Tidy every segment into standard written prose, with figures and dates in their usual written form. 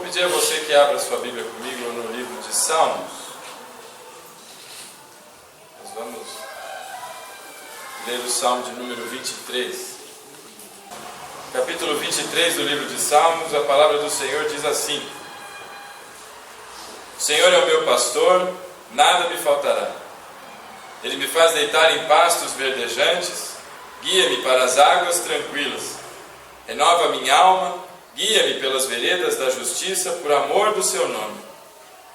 pedir a você que abra sua Bíblia comigo no livro de Salmos. Nós vamos ler o Salmo de número 23. Capítulo 23 do livro de Salmos, a palavra do Senhor diz assim: O Senhor é o meu pastor, nada me faltará. Ele me faz deitar em pastos verdejantes, guia-me para as águas tranquilas. Renova minha alma, guia-me pelas veredas da justiça, por amor do seu nome.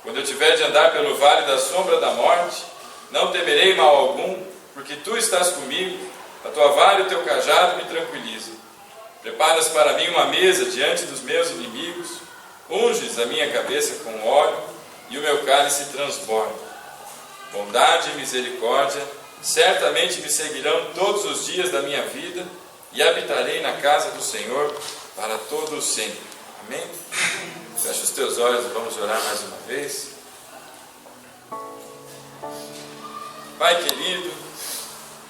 Quando eu tiver de andar pelo vale da sombra da morte, não temerei mal algum, porque tu estás comigo, a tua vara e o teu cajado me tranquilizam. Preparas para mim uma mesa diante dos meus inimigos, unges a minha cabeça com óleo e o meu cálice transborda. Bondade e misericórdia certamente me seguirão todos os dias da minha vida, e habitarei na casa do Senhor para todo o sempre. Amém? Fecha os teus olhos e vamos orar mais uma vez. Pai querido,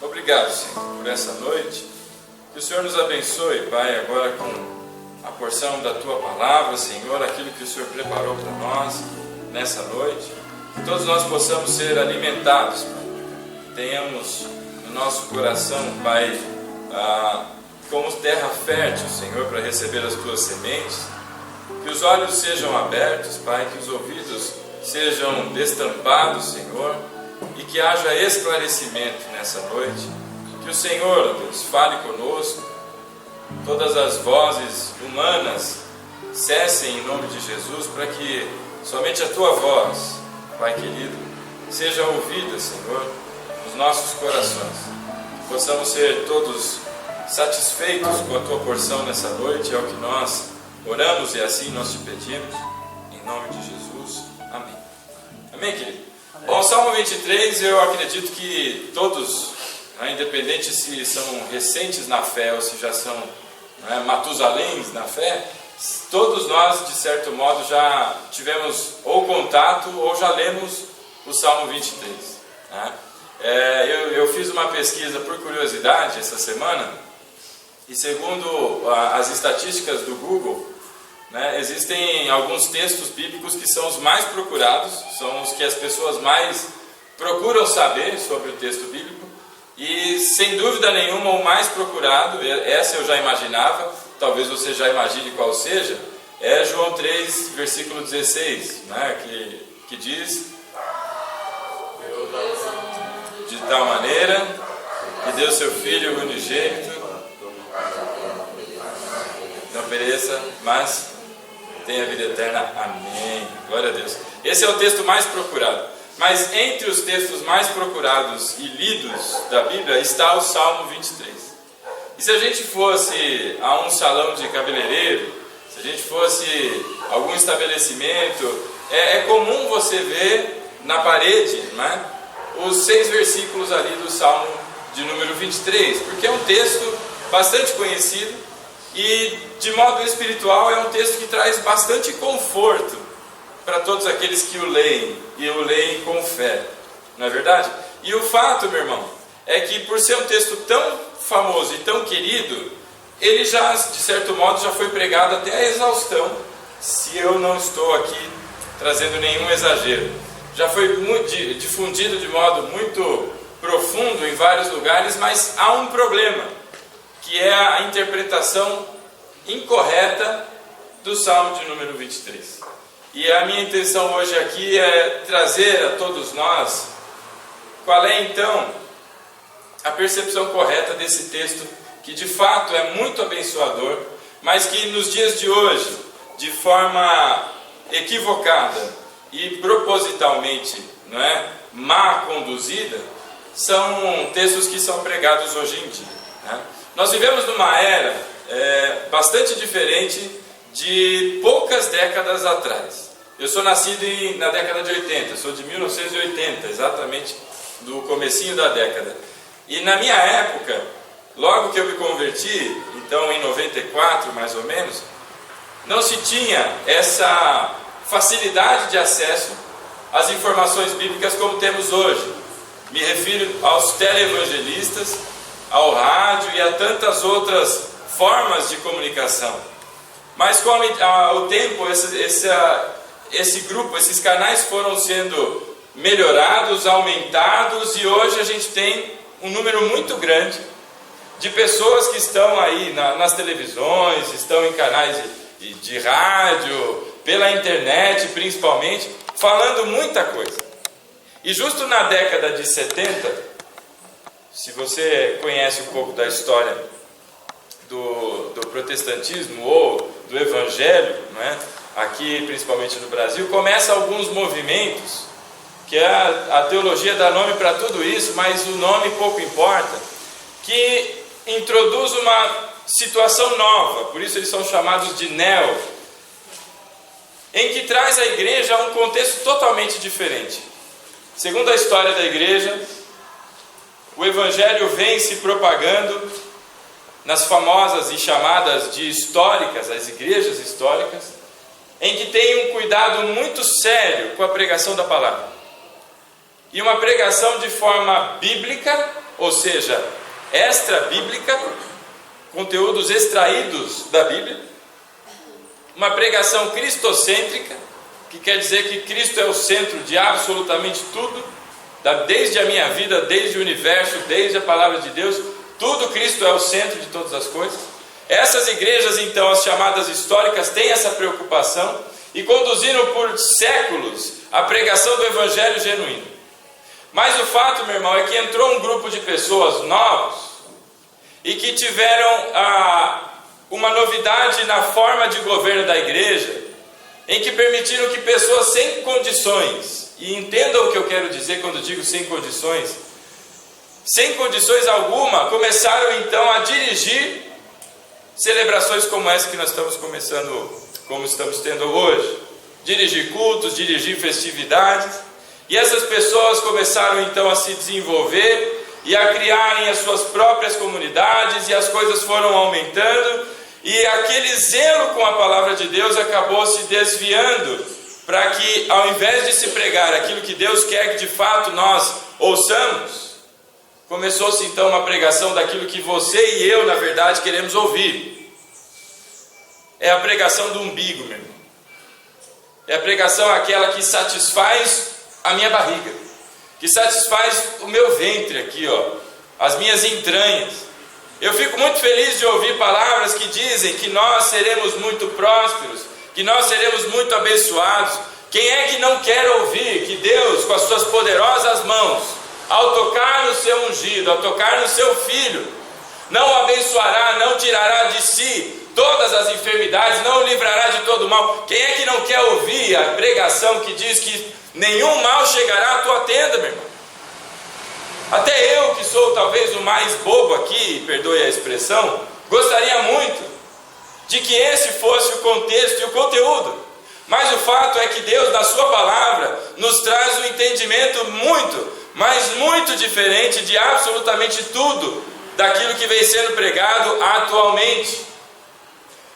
obrigado, Senhor, por essa noite. Que o Senhor nos abençoe, Pai, agora com a porção da Tua palavra, Senhor, aquilo que o Senhor preparou para nós nessa noite. Que todos nós possamos ser alimentados, Pai. Tenhamos no nosso coração, Pai, como terra fértil, Senhor, para receber as Tuas sementes. Que os olhos sejam abertos, Pai, que os ouvidos sejam destampados, Senhor, e que haja esclarecimento nessa noite. Que o Senhor, Deus, fale conosco, todas as vozes humanas cessem em nome de Jesus, para que somente a Tua voz, Pai querido, seja ouvida, Senhor, nos nossos corações. Que possamos ser todos satisfeitos com a Tua porção nessa noite, é o que nós oramos e assim nós te pedimos, em nome de Jesus. Amém. Amém, querido? Amém. Bom, Salmo 23, eu acredito que todos, independente se são recentes na fé ou se já são Matusaléns na fé, todos nós, de certo modo, já tivemos ou contato ou já lemos o Salmo 23. Eu fiz uma pesquisa por curiosidade essa semana, e segundo as estatísticas do Google, existem alguns textos bíblicos que são os mais procurados, são os que as pessoas mais procuram saber sobre o texto bíblico, e sem dúvida nenhuma o mais procurado, essa eu já imaginava, talvez você já imagine qual seja, é João 3, versículo 16, que diz: de tal maneira que deu seu Filho unigênito, não pereça, mas tenha vida eterna. Amém. Glória a Deus. Esse é o texto mais procurado. Mas entre os textos mais procurados e lidos da Bíblia está o Salmo 23. E se a gente fosse a um salão de cabeleireiro, se a gente fosse a algum estabelecimento, é comum você ver na parede, os 6 versículos ali do Salmo de número 23, porque é um texto bastante conhecido e, de modo espiritual, é um texto que traz bastante conforto para todos aqueles que o leem, e o leem com fé, não é verdade? E o fato, meu irmão, é que por ser um texto tão famoso e tão querido, ele já, de certo modo, já foi pregado até a exaustão, se eu não estou aqui trazendo nenhum exagero. Já foi difundido de modo muito profundo em vários lugares, mas há um problema, que é a interpretação incorreta do Salmo de número 23. E a minha intenção hoje aqui é trazer a todos nós qual é então a percepção correta desse texto, que de fato é muito abençoador, mas que nos dias de hoje, de forma equivocada e propositalmente má conduzida, são textos que são pregados hoje em dia. Nós vivemos numa era bastante diferente de poucas décadas atrás. Eu sou nascido na década de 80, sou de 1980, exatamente do comecinho da década. E na minha época, logo que eu me converti, então em 94 mais ou menos, não se tinha essa facilidade de acesso às informações bíblicas como temos hoje. Me refiro aos televangelistas, ao rádio e a tantas outras formas de comunicação. Mas com o tempo, esse grupo, esses canais foram sendo melhorados, aumentados, e hoje a gente tem um número muito grande de pessoas que estão aí nas televisões, estão em canais de rádio, pela internet principalmente, falando muita coisa. E justo na década de 70, se você conhece um pouco da história do protestantismo ou do evangelho, né, aqui principalmente no Brasil, começa alguns movimentos, que a teologia dá nome para tudo isso, mas o nome pouco importa, que introduz uma situação nova, por isso eles são chamados de neo, em que traz a igreja a um contexto totalmente diferente. Segundo a história da igreja, o evangelho vem se propagando nas famosas e chamadas de históricas, as igrejas históricas, em que tem um cuidado muito sério com a pregação da palavra. E uma pregação de forma bíblica, ou seja, extra-bíblica, conteúdos extraídos da Bíblia. Uma pregação cristocêntrica, que quer dizer que Cristo é o centro de absolutamente tudo, desde a minha vida, desde o universo, desde a palavra de Deus, tudo Cristo é o centro de todas as coisas. Essas igrejas, então, as chamadas históricas, têm essa preocupação e conduziram por séculos a pregação do evangelho genuíno. Mas o fato, meu irmão, é que entrou um grupo de pessoas novos e que tiveram uma novidade na forma de governo da igreja, em que permitiram que pessoas sem condições, e entendam o que eu quero dizer quando digo sem condições alguma, começaram então a dirigir celebrações como essa que nós estamos como estamos tendo hoje, dirigir cultos, dirigir festividades, e essas pessoas começaram então a se desenvolver e a criarem as suas próprias comunidades, e as coisas foram aumentando, e aquele zelo com a palavra de Deus acabou se desviando, para que ao invés de se pregar aquilo que Deus quer que de fato nós ouçamos, começou-se então uma pregação daquilo que você e eu, na verdade, queremos ouvir. É a pregação do umbigo, meu irmão. É a pregação aquela que satisfaz a minha barriga, que satisfaz o meu ventre aqui, as minhas entranhas. Eu fico muito feliz de ouvir palavras que dizem que nós seremos muito prósperos, que nós seremos muito abençoados. Quem é que não quer ouvir que Deus, com as suas poderosas mãos, ao tocar no seu ungido, ao tocar no seu filho, não o abençoará, não tirará de si todas as enfermidades, não o livrará de todo mal? Quem é que não quer ouvir a pregação que diz que nenhum mal chegará à tua tenda, meu irmão? Até eu, que sou talvez o mais bobo aqui, perdoe a expressão, gostaria muito de que esse fosse o contexto e o conteúdo. Mas o fato é que Deus, na sua palavra, nos traz um entendimento muito, mas muito diferente de absolutamente tudo daquilo que vem sendo pregado atualmente.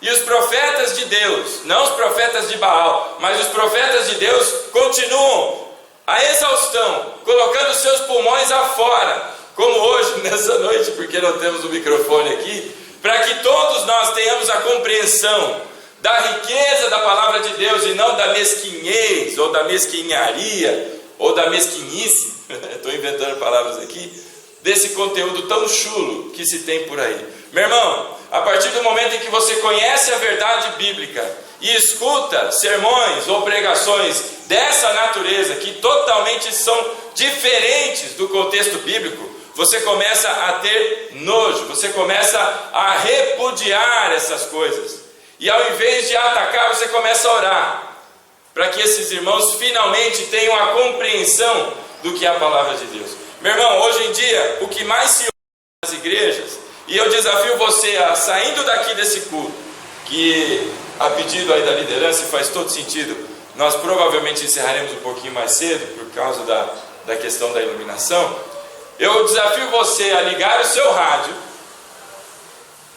E os profetas de Deus, não os profetas de Baal, mas os profetas de Deus continuam a exaustão, colocando seus pulmões afora, como hoje, nessa noite, porque não temos o microfone aqui, para que todos nós tenhamos a compreensão da riqueza da palavra de Deus e não da mesquinhez, ou da mesquinharia, ou da mesquinice, estou inventando palavras aqui, desse conteúdo tão chulo que se tem por aí. Meu irmão, a partir do momento em que você conhece a verdade bíblica e escuta sermões ou pregações dessa natureza, que totalmente são diferentes do contexto bíblico, você começa a ter nojo, você começa a repudiar essas coisas. E ao invés de atacar, você começa a orar, para que esses irmãos finalmente tenham a compreensão do que é a palavra de Deus. Meu irmão, hoje em dia, o que mais se ouve nas igrejas, e eu desafio você a, saindo daqui desse culto, que a pedido aí da liderança, e faz todo sentido, nós provavelmente encerraremos um pouquinho mais cedo, por causa da questão da iluminação. Eu desafio você a ligar o seu rádio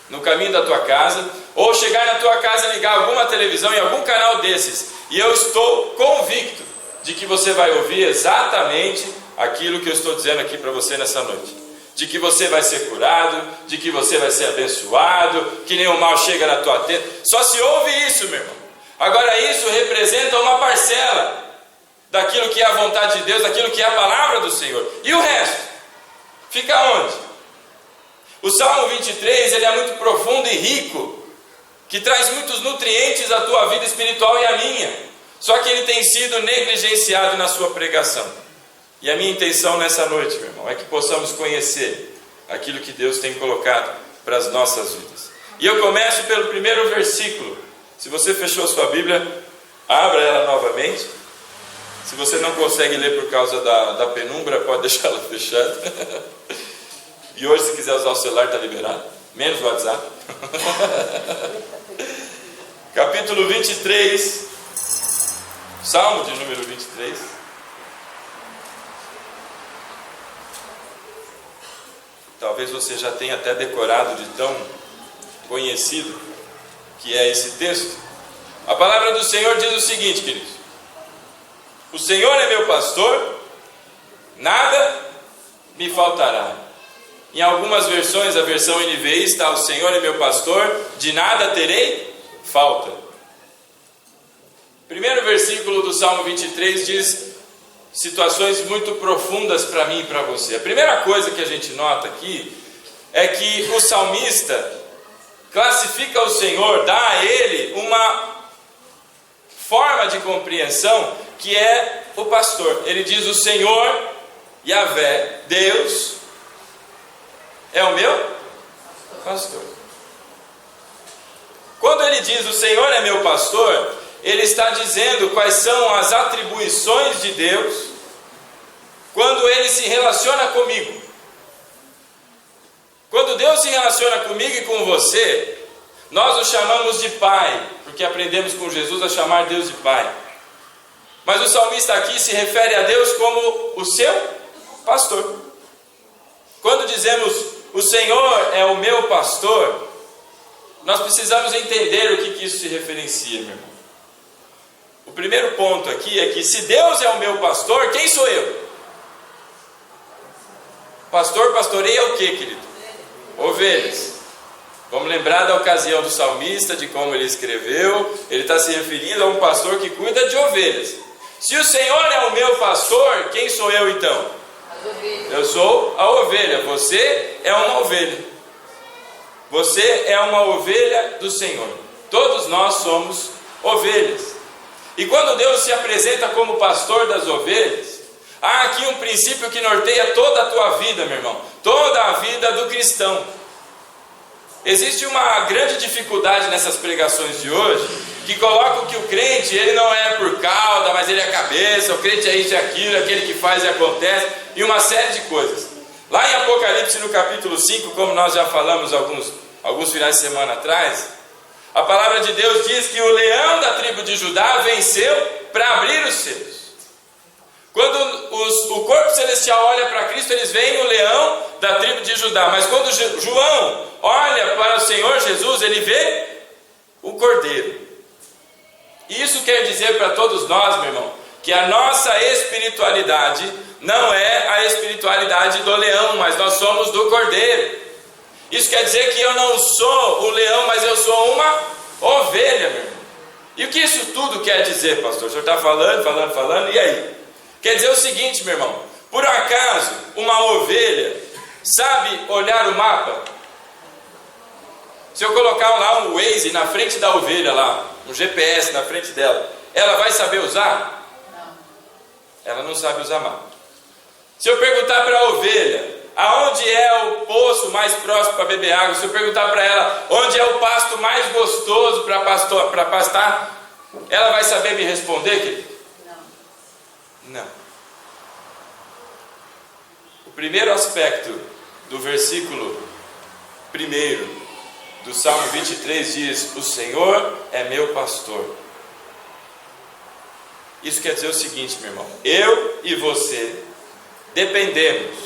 no caminho da tua casa, ou chegar na tua casa e ligar alguma televisão em algum canal desses, e eu estou convicto de que você vai ouvir exatamente aquilo que eu estou dizendo aqui para você nessa noite. de que você vai ser curado, de que você vai ser abençoado, que nenhum mal chega na tua tenda. Só se ouve isso, meu irmão. Agora isso representa uma parcela daquilo que é a vontade de Deus, daquilo que é a palavra do Senhor. E o resto? Fica onde? O Salmo 23, ele é muito profundo e rico, que traz muitos nutrientes à tua vida espiritual e à minha. Só que ele tem sido negligenciado na sua pregação. E a minha intenção nessa noite, meu irmão, é que possamos conhecer aquilo que Deus tem colocado para as nossas vidas. E eu começo pelo primeiro versículo. Se você fechou a sua Bíblia, abra ela novamente. Se você não consegue ler por causa da penumbra, pode deixar ela fechada. E hoje, se quiser usar o celular, está liberado. Menos o WhatsApp. Capítulo 23. Salmo de número 23. Talvez você já tenha até decorado de tão conhecido que é esse texto. A palavra do Senhor diz o seguinte, queridos: o Senhor é meu pastor, nada me faltará. Em algumas versões, a versão NVI está: o Senhor é meu pastor, de nada terei falta. Primeiro versículo do Salmo 23 diz situações muito profundas para mim e para você. A primeira coisa que a gente nota aqui é que o salmista classifica o Senhor, dá a ele uma forma de compreensão que é o pastor. Ele diz: o Senhor, Yahvé, Deus, é o meu pastor. Quando ele diz o Senhor é meu pastor, ele está dizendo quais são as atribuições de Deus quando ele se relaciona comigo. Quando Deus se relaciona comigo e com você, nós o chamamos de Pai, porque aprendemos com Jesus a chamar Deus de Pai. Mas o salmista aqui se refere a Deus como o seu pastor. Quando dizemos o Senhor é o meu pastor, nós precisamos entender o que isso se referencia, meu irmão. O primeiro ponto aqui é que se Deus é o meu pastor, quem sou eu? Pastor pastoreia o que, querido? Ovelhas. Vamos lembrar da ocasião do salmista, de como ele escreveu. Ele está se referindo a um pastor que cuida de ovelhas. Se o Senhor é o meu pastor, quem sou eu então? Eu sou a ovelha. Você é uma ovelha. Você é uma ovelha do Senhor. Todos nós somos ovelhas. E quando Deus se apresenta como pastor das ovelhas, há aqui um princípio que norteia toda a tua vida, meu irmão. Toda a vida do cristão. Existe uma grande dificuldade nessas pregações de hoje, que colocam que o crente, ele não é por cauda, mas ele é cabeça, o crente é isso e aquilo, é aquele que faz e acontece, e uma série de coisas. Lá em Apocalipse, no capítulo 5, como nós já falamos alguns finais de semana atrás, a palavra de Deus diz que o leão da tribo de Judá venceu para abrir os selos. Quando o corpo celestial olha para Cristo, eles veem o leão da tribo de Judá. Mas quando João olha para o Senhor Jesus, ele vê o cordeiro. E isso quer dizer para todos nós, meu irmão, que a nossa espiritualidade não é a espiritualidade do leão, mas nós somos do cordeiro. Isso quer dizer que eu não sou o leão, mas eu sou uma ovelha, meu irmão. E o que isso tudo quer dizer, pastor? O senhor está falando, e aí? Quer dizer o seguinte, meu irmão: por acaso uma ovelha sabe olhar o mapa? Se eu colocar lá um Waze na frente da ovelha lá, um GPS na frente dela, ela vai saber usar? Não. Ela não sabe usar mapa. Se eu perguntar para a ovelha aonde é o poço mais próximo para beber água, se eu perguntar para ela onde é o pasto mais gostoso para pastar, ela vai saber me responder, querido? Não. O primeiro aspecto do versículo 1 do Salmo 23 diz: o Senhor é meu pastor. Isso quer dizer o seguinte, meu irmão: eu e você dependemos,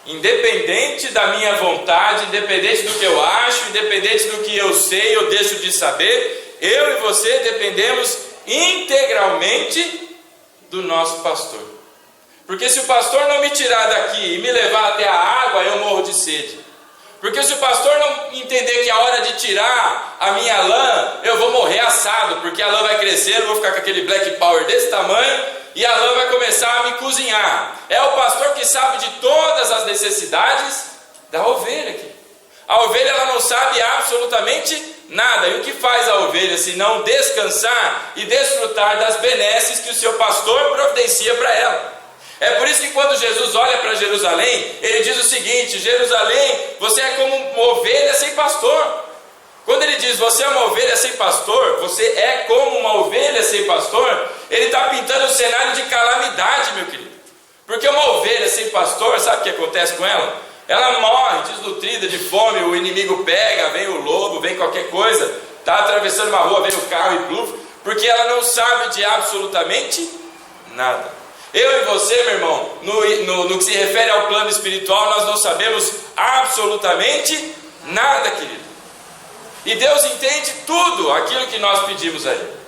independente da minha vontade, independente do que eu acho, independente do que eu sei ou deixo de saber, eu e você dependemos integralmente do nosso pastor. Porque se o pastor não me tirar daqui e me levar até a água, eu morro de sede. Porque se o pastor não entender que é hora de tirar a minha lã, eu vou morrer assado, porque a lã vai crescer, eu vou ficar com aquele black power desse tamanho, e a lã vai começar a me cozinhar. É o pastor que sabe de todas as necessidades da ovelha aqui. A ovelha, ela não sabe absolutamente nada. E o que faz a ovelha se não descansar e desfrutar das benesses que o seu pastor providencia para ela? É por isso que quando Jesus olha para Jerusalém, ele diz o seguinte: Jerusalém, você é como uma ovelha sem pastor. Quando ele diz você é uma ovelha sem pastor, você é como uma ovelha sem pastor, ele está pintando um cenário de calamidade, meu querido. Porque uma ovelha sem pastor, sabe o que acontece com ela? Ela morre desnutrida de fome, o inimigo pega, vem o lobo, vem qualquer coisa, está atravessando uma rua, vem o carro e pluf, porque ela não sabe de absolutamente nada. Eu e você, meu irmão, no que se refere ao plano espiritual, nós não sabemos absolutamente nada, querido. E Deus entende tudo aquilo que nós pedimos a Ele.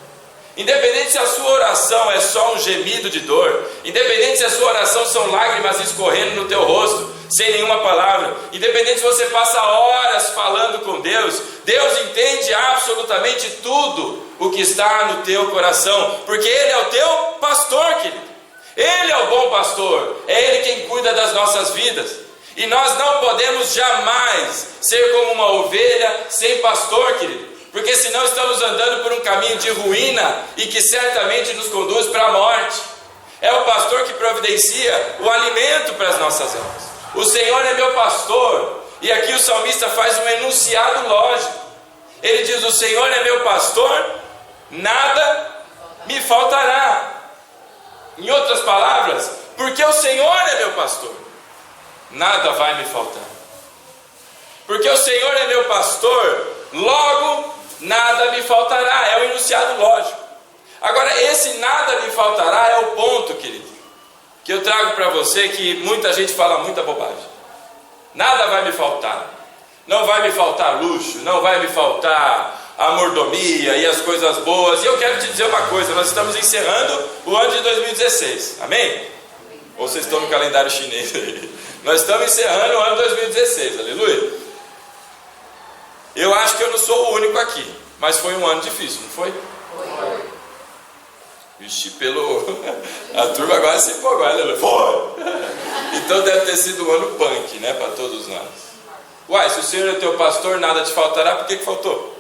Independente se a sua oração é só um gemido de dor, independente se a sua oração são lágrimas escorrendo no teu rosto, sem nenhuma palavra, independente se você passa horas falando com Deus, Deus entende absolutamente tudo o que está no teu coração, porque Ele é o teu pastor, querido. Ele é o bom pastor, é Ele quem cuida das nossas vidas. E nós não podemos jamais ser como uma ovelha sem pastor, querido, porque senão estamos andando por um caminho de ruína e que certamente nos conduz para a morte. É o pastor que providencia o alimento para as nossas almas. O Senhor é meu pastor. E aqui o salmista faz um enunciado lógico. Ele diz: o Senhor é meu pastor, nada me faltará. Em outras palavras, porque o Senhor é meu pastor, nada vai me faltar. Porque o Senhor é meu pastor, logo nada me faltará. É o enunciado lógico. Agora, esse nada me faltará é o ponto, querido, que eu trago para você, que muita gente fala muita bobagem. Nada vai me faltar. Não vai me faltar luxo, não vai me faltar a mordomia e as coisas boas. E eu quero te dizer uma coisa: nós estamos encerrando o ano de 2016, amém? Ou vocês estão no calendário chinês aí? Nós estamos encerrando o ano de 2016, aleluia. Eu acho que eu não sou o único aqui, mas foi um ano difícil, não foi? Foi. Vixe, a turma agora se empolgou, aleluia. Foi! Então deve ter sido um ano punk, né, para todos nós. Uai, se o Senhor é teu pastor, nada te faltará, por que faltou?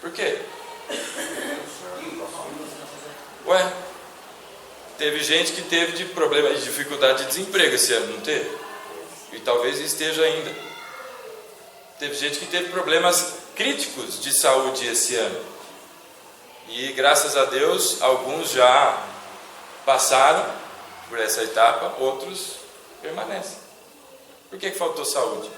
Por quê? Ué, teve gente que teve de problema de dificuldade de desemprego esse ano, não teve? E talvez esteja ainda. Teve gente que teve problemas críticos de saúde esse ano. E graças a Deus, alguns já passaram por essa etapa, outros permanecem. Por que faltou saúde?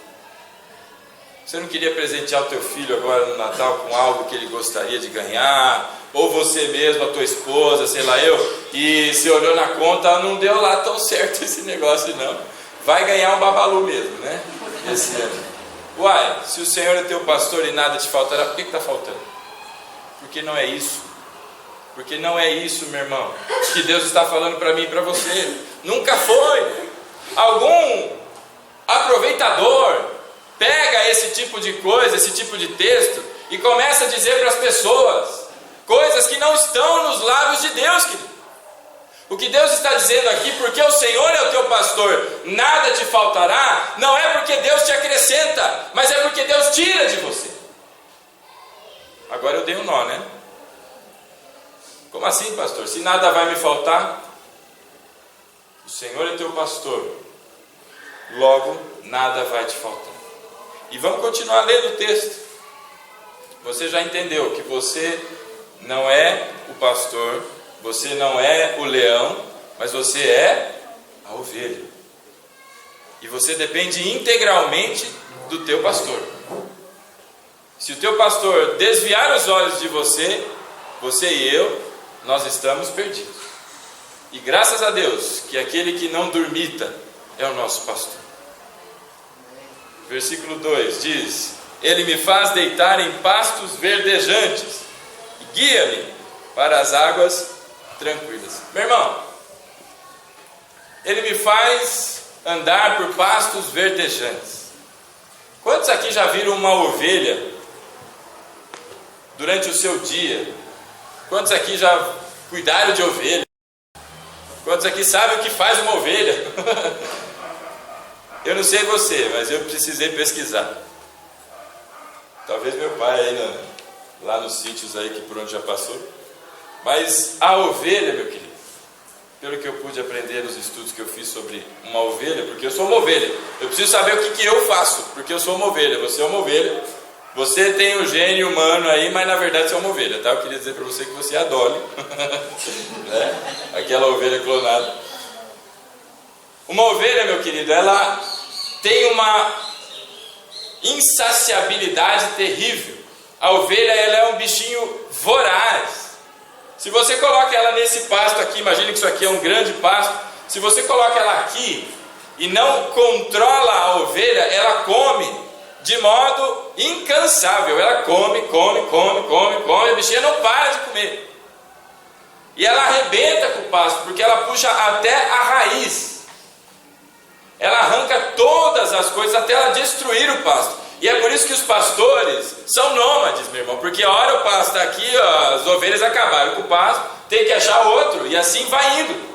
Você não queria presentear o teu filho agora no Natal com algo que ele gostaria de ganhar? Ou você mesmo, a tua esposa, sei lá eu, e você olhou na conta, não deu lá tão certo esse negócio não. Vai ganhar um babalu mesmo, né? Esse ano. Uai, se o Senhor é teu pastor e nada te faltará, por que está faltando? Porque não é isso. Porque não é isso, meu irmão, que Deus está falando para mim e para você. Nunca foi. Algum aproveitador pega esse tipo de coisa, esse tipo de texto, e começa a dizer para as pessoas coisas que não estão nos lábios de Deus, querido. O que Deus está dizendo aqui: porque o Senhor é o teu pastor, nada te faltará, não é porque Deus te acrescenta, mas é porque Deus tira de você. Agora eu dei um nó, né? Como assim, pastor? Se nada vai me faltar, o Senhor é teu pastor, logo nada vai te faltar. E vamos continuar lendo o texto. Você já entendeu que você não é o pastor, você não é o leão, mas você é a ovelha. E você depende integralmente do teu pastor. Se o teu pastor desviar os olhos de você, você e eu, nós estamos perdidos. E graças a Deus que aquele que não dormita é o nosso pastor. Versículo 2 diz: Ele me faz deitar em pastos verdejantes e guia-me para as águas tranquilas. Meu irmão, Ele me faz andar por pastos verdejantes. Quantos aqui já viram uma ovelha durante o seu dia? Quantos aqui já cuidaram de ovelha? Quantos aqui sabem o que faz uma ovelha? Eu não sei você, mas eu precisei pesquisar. Talvez meu pai aí lá nos sítios aí que por onde já passou. Mas a ovelha, meu querido, pelo que eu pude aprender nos estudos que eu fiz sobre uma ovelha, porque eu sou uma ovelha, eu preciso saber o que eu faço, porque eu sou uma ovelha, você é uma ovelha, você tem o gene humano aí, mas na verdade você é uma ovelha, tá? Eu queria dizer para você que você é a Dolly, né? Aquela ovelha clonada. Uma ovelha, meu querido, ela tem uma insaciabilidade terrível. A ovelha, ela é um bichinho voraz. Se você coloca ela nesse pasto aqui, imagine que isso aqui é um grande pasto. Se você coloca ela aqui e não controla a ovelha, ela come de modo incansável. Ela come, a bichinha não para de comer. E ela arrebenta com o pasto, porque ela puxa até a raiz. Ela arranca todas as coisas até ela destruir o pasto. E é por isso que os pastores são nômades, meu irmão, porque a hora o pasto está aqui, ó, as ovelhas acabaram com o pasto, tem que achar outro, e assim vai indo.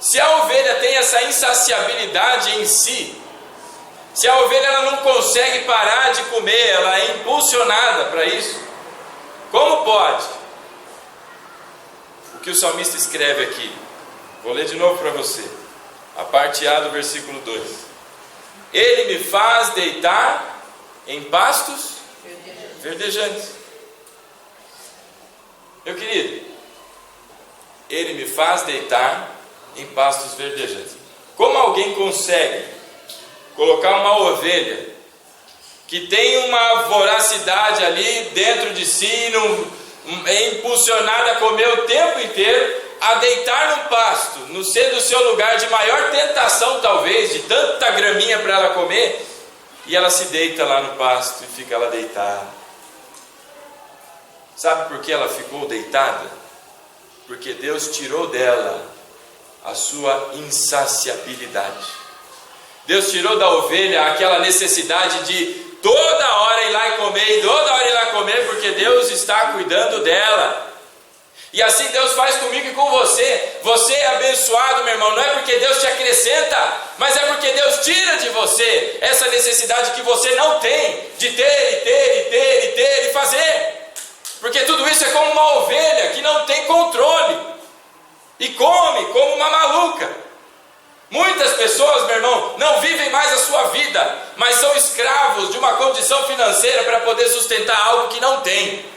Se a ovelha tem essa insaciabilidade em si, se a ovelha ela não consegue parar de comer, ela é impulsionada para isso, como pode? O que o salmista escreve aqui, vou ler de novo para você, a parte A do versículo 2. Ele me faz deitar em pastos verdejantes. Meu querido, Ele me faz deitar em pastos verdejantes. Como alguém consegue colocar uma ovelha que tem uma voracidade ali dentro de si, é impulsionada a comer o tempo inteiro, a deitar no pasto, no ser do seu lugar de maior tentação talvez, de tanta graminha para ela comer, e ela se deita lá no pasto e fica lá deitada. Sabe por que ela ficou deitada? Porque Deus tirou dela a sua insaciabilidade. Deus tirou da ovelha aquela necessidade de toda hora ir lá e comer, e toda hora ir lá comer, porque Deus está cuidando dela. E assim Deus faz comigo e com você. Você é abençoado, meu irmão, não é porque Deus te acrescenta, mas é porque Deus tira de você essa necessidade que você não tem, de ter e fazer. Porque tudo isso é como uma ovelha que não tem controle, e come como uma maluca. Muitas pessoas, meu irmão, não vivem mais a sua vida, mas são escravos de uma condição financeira para poder sustentar algo que não tem.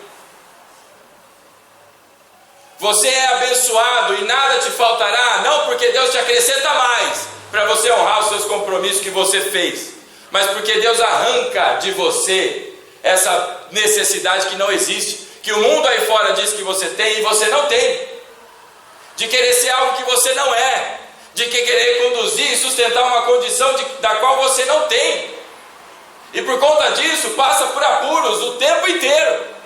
Você é abençoado e nada te faltará, não porque Deus te acrescenta mais para você honrar os seus compromissos que você fez, mas porque Deus arranca de você essa necessidade que não existe, que o mundo aí fora diz que você tem e você não tem, de querer ser algo que você não é, de querer conduzir e sustentar uma condição da qual você não tem, e por conta disso passa por apuros o tempo inteiro.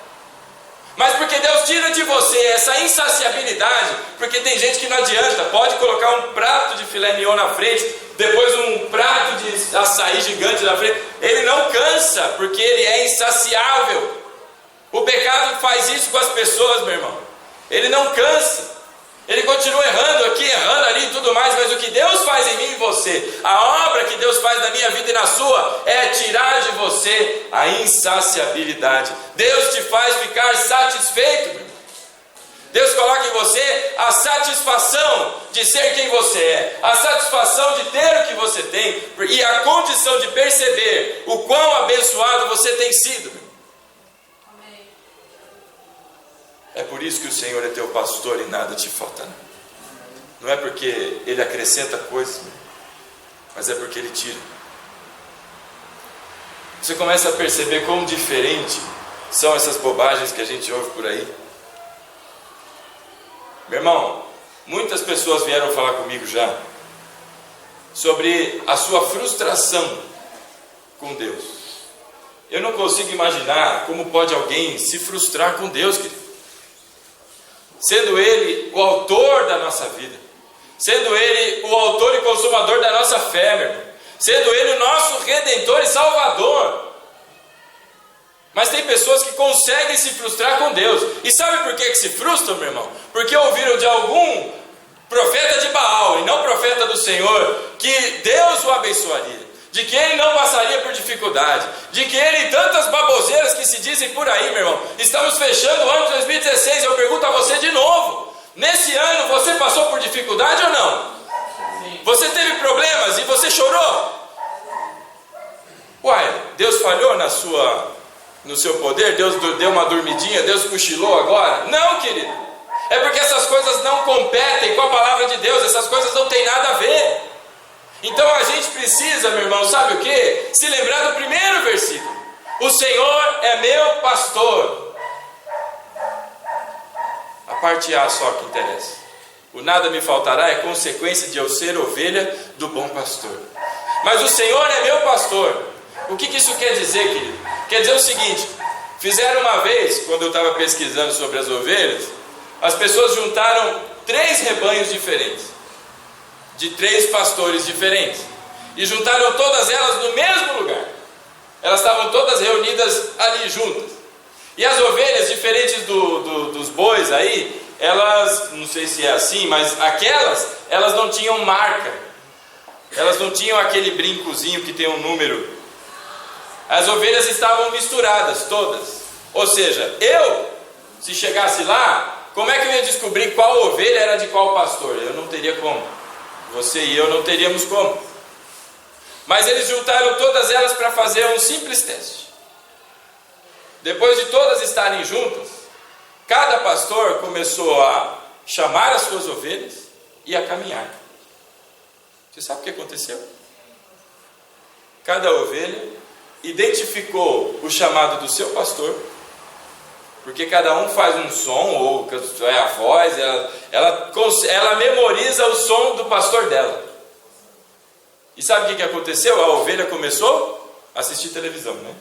Mas porque Deus tira de você essa insaciabilidade, porque tem gente que não adianta, pode colocar um prato de filé mignon na frente, depois um prato de açaí gigante na frente, ele não cansa, porque ele é insaciável. O pecado faz isso com as pessoas, meu irmão, ele não cansa, ele continua errando aqui, errando ali e tudo mais, mas o que Deus faz em mim e em você, a obra que Deus faz na minha vida e na sua, é tirar de você a insaciabilidade. Deus te faz ficar satisfeito, meu irmão. Deus coloca em você a satisfação de ser quem você é, a satisfação de ter o que você tem, e a condição de perceber o quão abençoado você tem sido, meu irmão. É por isso que o Senhor é teu pastor e nada te falta. Não é porque Ele acrescenta coisas, mas é porque Ele tira. Você começa a perceber quão diferente são essas bobagens que a gente ouve por aí. Meu irmão, muitas pessoas vieram falar comigo já sobre a sua frustração com Deus. Eu não consigo imaginar como pode alguém se frustrar com Deus, querido. sendo Ele o autor da nossa vida, sendo Ele o autor e consumador da nossa fé, meu irmão, sendo Ele o nosso Redentor e Salvador. Mas tem pessoas que conseguem se frustrar com Deus. E sabe por que se frustram, meu irmão? Porque ouviram de algum profeta de Baal e não profeta do Senhor que Deus o abençoaria, de que ele não passaria por dificuldade, de que ele, tantas baboseiras que se dizem por aí, meu irmão. Estamos fechando o ano de 2016, eu pergunto a você de novo: nesse ano você passou por dificuldade ou não? Sim. Você teve problemas e você chorou? Uai, Deus falhou no seu poder? Deus deu uma dormidinha? Deus cochilou agora? Não, querido. É porque essas coisas não competem com a palavra de Deus, essas coisas não têm nada a ver. Então a gente precisa, meu irmão, sabe o que? Se lembrar do primeiro versículo: o Senhor é meu pastor. A parte A só que interessa. O nada me faltará é consequência de eu ser ovelha do bom pastor. Mas o Senhor é meu pastor. O que isso quer dizer, querido? Quer dizer o seguinte: fizeram uma vez, quando eu estava pesquisando sobre as ovelhas, as pessoas juntaram 3 rebanhos diferentes, de 3 pastores diferentes, e juntaram todas elas no mesmo lugar. Elas estavam todas reunidas ali juntas. E as ovelhas, diferentes dos bois aí, elas, não sei se é assim, mas elas não tinham marca. Elas não tinham aquele brincozinho que tem um número. As ovelhas estavam misturadas todas. Ou seja, se chegasse lá, como é que eu ia descobrir qual ovelha era de qual pastor? Eu não teria como. Você e eu não teríamos como. Mas eles juntaram todas elas para fazer um simples teste. Depois de todas estarem juntas, cada pastor começou a chamar as suas ovelhas e a caminhar. Você sabe o que aconteceu? Cada ovelha identificou o chamado do seu pastor, porque cada um faz um som, ou é a voz, ela memoriza o som do pastor dela. E sabe o que aconteceu? A ovelha começou a assistir televisão, né?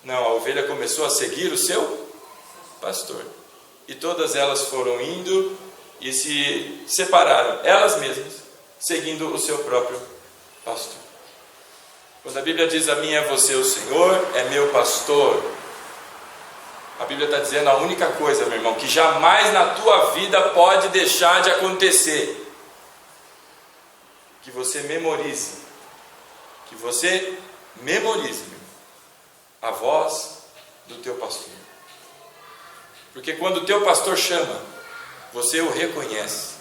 Não, a ovelha começou a seguir o seu pastor. E todas elas foram indo e se separaram, elas mesmas, seguindo o seu próprio pastor. Quando a Bíblia diz: a mim é você o Senhor, é meu pastor, a Bíblia está dizendo a única coisa, meu irmão, que jamais na tua vida pode deixar de acontecer: que você memorize, a voz do teu pastor. Porque quando o teu pastor chama, você o reconhece.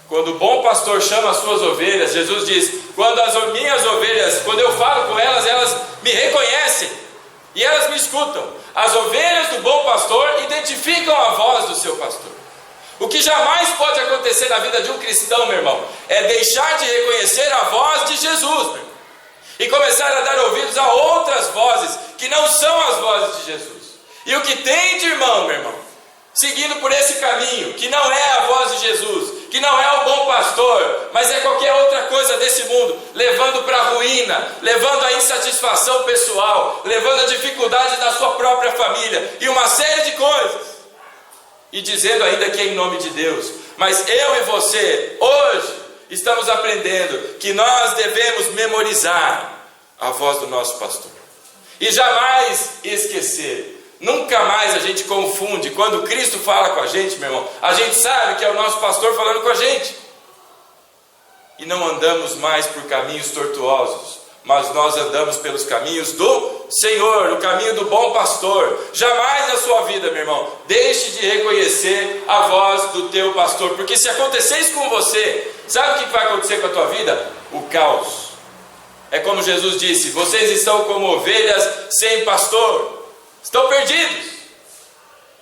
Quando o bom pastor chama as suas ovelhas, Jesus diz: quando as minhas ovelhas, quando eu falo com elas, elas me reconhecem e elas me escutam. As ovelhas do bom pastor identificam a voz do seu pastor. O que jamais pode acontecer na vida de um cristão, meu irmão, é deixar de reconhecer a voz de Jesus, meu irmão, e começar a dar ouvidos a outras vozes que não são as vozes de Jesus. E o que tem de irmão, meu irmão, seguindo por esse caminho, que não é a voz de Jesus, que não é o bom pastor, mas é qualquer outra coisa desse mundo, levando para a ruína, levando a insatisfação pessoal, levando a dificuldade da sua própria família, e uma série de coisas, e dizendo ainda que é em nome de Deus. Mas eu e você, hoje, estamos aprendendo que nós devemos memorizar a voz do nosso pastor, e jamais esquecer. Nunca mais a gente confunde. Quando Cristo fala com a gente, meu irmão, a gente sabe que é o nosso pastor falando com a gente. E não andamos mais por caminhos tortuosos, mas nós andamos pelos caminhos do Senhor, o caminho do bom pastor. Jamais na sua vida, meu irmão, deixe de reconhecer a voz do teu pastor, porque se acontecer isso com você, sabe o que vai acontecer com a tua vida? O caos. É como Jesus disse: vocês estão como ovelhas sem pastor. Estão perdidos,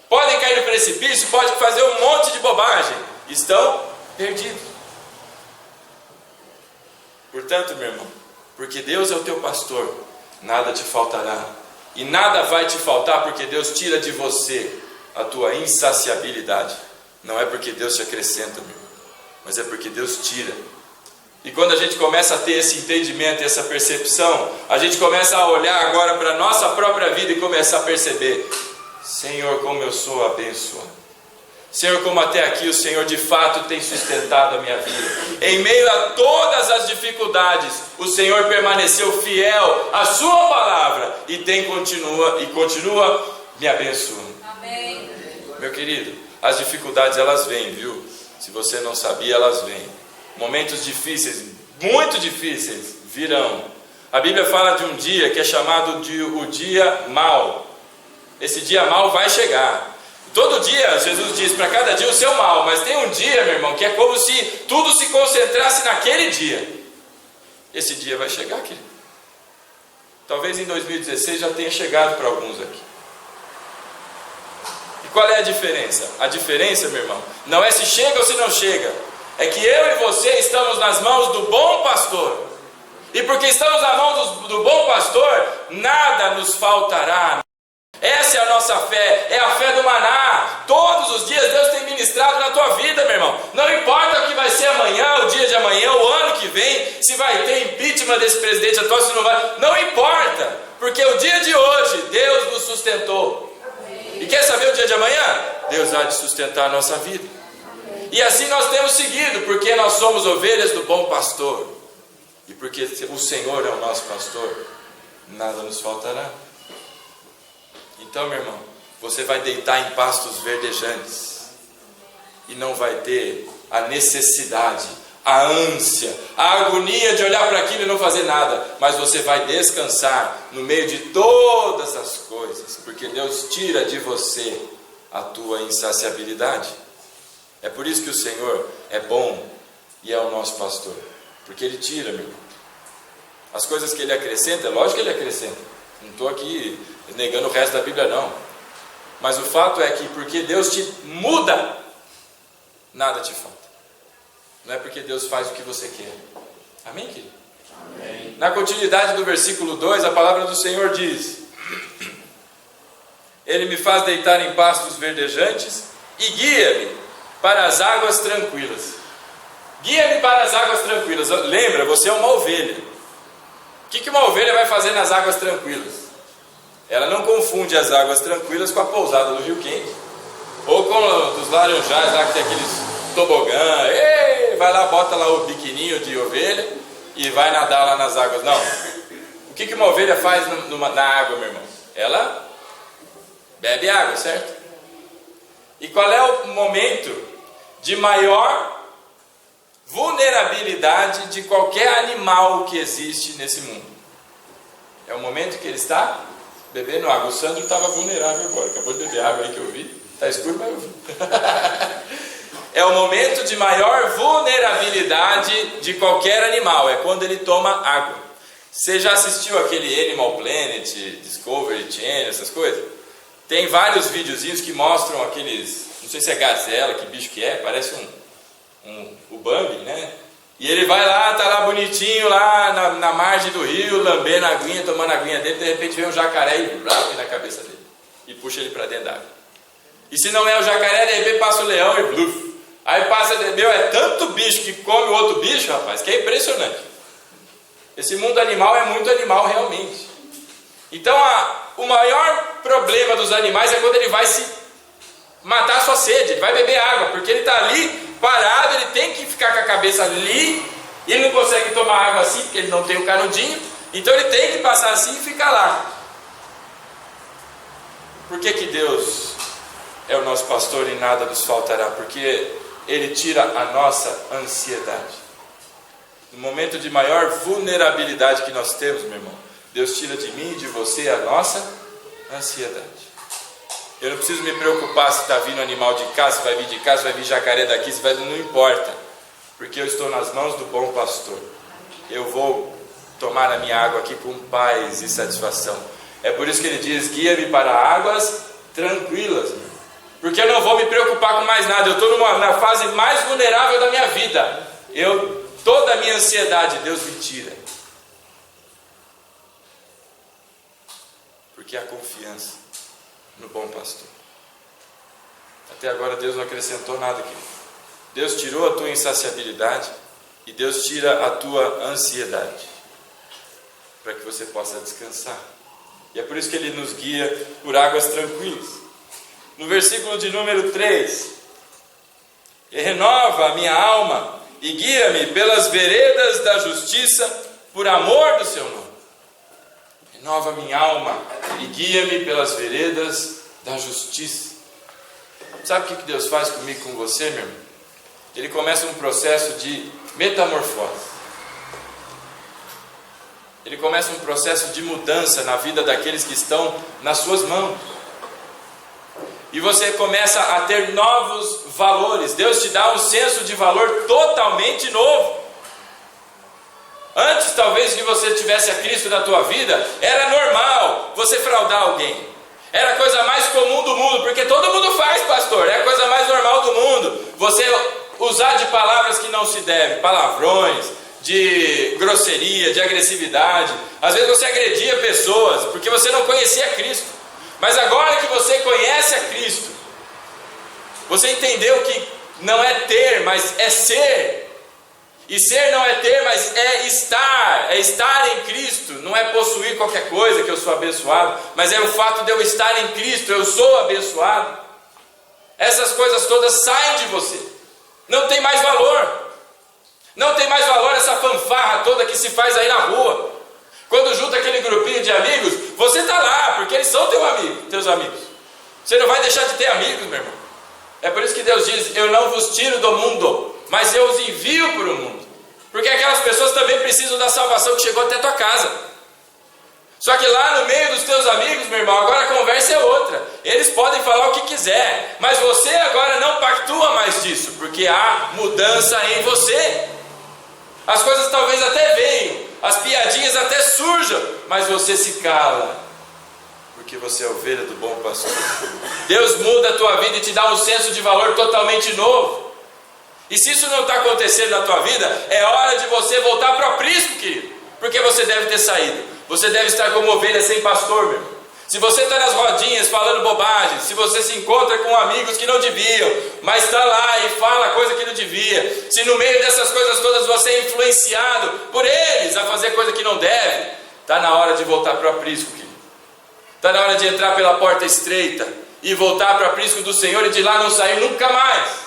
podem cair no precipício, podem fazer um monte de bobagem, estão perdidos. Portanto, meu irmão, porque Deus é o teu pastor, nada te faltará, e nada vai te faltar, porque Deus tira de você a tua insaciabilidade. Não é porque Deus te acrescenta, meu irmão, mas é porque Deus tira. E quando a gente começa a ter esse entendimento, essa percepção, a gente começa a olhar agora para a nossa própria vida e começar a perceber: Senhor, como eu sou abençoado. Senhor, como até aqui o Senhor de fato tem sustentado a minha vida. Em meio a todas as dificuldades, o Senhor permaneceu fiel à sua palavra e continua me abençoando. Amém. Meu querido, as dificuldades elas vêm, viu? Se você não sabia, elas vêm. Momentos difíceis, muito difíceis, virão. A Bíblia fala de um dia que é chamado de o dia mau. Esse dia mau vai chegar. Todo dia, Jesus diz, para cada dia o seu mal. Mas tem um dia, meu irmão, que é como se tudo se concentrasse naquele dia. Esse dia vai chegar, querido. Talvez em 2016 já tenha chegado para alguns aqui. E qual é a diferença? A diferença, meu irmão, não é se chega ou se não chega. É que eu e você estamos nas mãos do bom pastor. E porque estamos na mão do bom pastor, nada nos faltará. Essa é a nossa fé, é a fé do maná. Todos os dias Deus tem ministrado na tua vida, meu irmão. Não importa o que vai ser amanhã, o dia de amanhã, o ano que vem, se vai ter impeachment desse presidente atual, se não vai. Não importa, porque o dia de hoje Deus nos sustentou. E quer saber o dia de amanhã? Deus há de sustentar a nossa vida. E assim nós temos seguido, porque nós somos ovelhas do bom pastor. E porque o Senhor é o nosso pastor, nada nos faltará. Então, meu irmão, você vai deitar em pastos verdejantes e não vai ter a necessidade, a ânsia, a agonia de olhar para aquilo e não fazer nada, mas você vai descansar no meio de todas as coisas, porque Deus tira de você a tua insaciabilidade. É por isso que o Senhor é bom e é o nosso pastor, porque Ele tira, meu irmão. As coisas que Ele acrescenta, é lógico que Ele acrescenta. Não estou aqui negando o resto da Bíblia, não. Mas o fato é que porque Deus te muda, nada te falta. Não é porque Deus faz o que você quer. Amém, querido? Amém. Na continuidade do versículo 2, a palavra do Senhor diz: Ele me faz deitar em pastos verdejantes e guia-me para as águas tranquilas. Guia-me para as águas tranquilas. Lembra, você é uma ovelha. O que uma ovelha vai fazer nas águas tranquilas? Ela não confunde as águas tranquilas com a pousada do Rio Quente, ou com os laranjais lá que tem aqueles tobogã. Vai lá, bota lá o biquininho de ovelha e vai nadar lá nas águas. Não. O que uma ovelha faz na água, meu irmão? Ela bebe água, certo? E qual é o momento de maior vulnerabilidade de qualquer animal que existe nesse mundo? É o momento que ele está bebendo água. O Sandro estava vulnerável agora, acabou de beber água aí que eu vi. Está escuro, mas eu vi. É o momento de maior vulnerabilidade de qualquer animal, é quando ele toma água. Você já assistiu aquele Animal Planet, Discovery Channel, essas coisas? Tem vários videozinhos que mostram aqueles, não sei se é gazela, que bicho que é, parece o Bambi, né? E ele vai lá, tá lá bonitinho, lá na margem do rio, lambendo a aguinha, tomando a aguinha dele, de repente vem um jacaré e blá, na cabeça dele, e puxa ele para dentro da água. E se não é o jacaré, de repente passa o leão e bluf. Aí passa, meu, é tanto bicho que come o outro bicho, rapaz, que é impressionante. Esse mundo animal é muito animal realmente. Então o maior problema dos animais é quando ele vai se matar a sua sede, ele vai beber água, porque ele está ali parado, ele tem que ficar com a cabeça ali, e ele não consegue tomar água assim, porque ele não tem o canudinho, então ele tem que passar assim e ficar lá. Por que Deus é o nosso pastor e nada nos faltará? Porque Ele tira a nossa ansiedade. No momento de maior vulnerabilidade que nós temos, meu irmão, Deus tira de mim e de você a nossa ansiedade. Eu não preciso me preocupar se está vindo animal de cá, se vai vir de cá, se vai vir jacaré daqui, se vai, não importa, porque eu estou nas mãos do bom pastor. Eu vou tomar a minha água aqui com paz e satisfação. É por isso que ele diz: guia-me para águas tranquilas, porque eu não vou me preocupar com mais nada. Eu estou na fase mais vulnerável da minha vida. Toda a minha ansiedade Deus me tira, porque há confiança no bom pastor. Até agora Deus não acrescentou nada aqui. Deus tirou a tua insaciabilidade e Deus tira a tua ansiedade, para que você possa descansar. E é por isso que Ele nos guia por águas tranquilas. No versículo de número 3, e renova a minha alma e guia-me pelas veredas da justiça por amor do seu nome. Renova a minha alma e guia-me pelas veredas da justiça. Sabe o que Deus faz comigo, com você, meu irmão? Ele começa um processo de metamorfose. Ele começa um processo de mudança na vida daqueles que estão nas suas mãos. E você começa a ter novos valores. Deus te dá um senso de valor totalmente novo. Antes, talvez, que você tivesse a Cristo na tua vida, era normal você fraudar alguém. Era a coisa mais comum do mundo, porque todo mundo faz, pastor. É a coisa mais normal do mundo. Você usar de palavras que não se devem, palavrões, de grosseria, de agressividade. Às vezes você agredia pessoas porque você não conhecia Cristo. Mas agora que você conhece a Cristo, você entendeu que não é ter, mas é ser. E ser não é ter, mas é estar em Cristo. Não é possuir qualquer coisa que eu sou abençoado, mas é o fato de eu estar em Cristo, eu sou abençoado. Essas coisas todas saem de você. Não tem mais valor. Não tem mais valor essa fanfarra toda que se faz aí na rua. Quando junta aquele grupinho de amigos, você está lá, porque eles são teus amigos. Você não vai deixar de ter amigos, meu irmão. É por isso que Deus diz: eu não vos tiro do mundo, mas eu os envio para o mundo. Porque aquelas pessoas também precisam da salvação que chegou até a tua casa. Só que lá no meio dos teus amigos, meu irmão, agora a conversa é outra. Eles podem falar o que quiser, mas você agora não pactua mais disso, porque há mudança em você. As coisas talvez até venham, as piadinhas até surjam, mas você se cala, porque você é ovelha do bom pastor. Deus muda a tua vida e te dá um senso de valor totalmente novo. E se isso não está acontecendo na tua vida, é hora de você voltar para o aprisco, querido, porque você deve ter saído. Você deve estar como ovelha sem pastor, meu irmão. Se você está nas rodinhas falando bobagem, se você se encontra com amigos que não deviam, mas está lá e fala coisa que não devia, se no meio dessas coisas todas você é influenciado por eles a fazer coisa que não deve, está na hora de voltar para o aprisco, querido. Está na hora de entrar pela porta estreita e voltar para o aprisco do Senhor e de lá não sair nunca mais.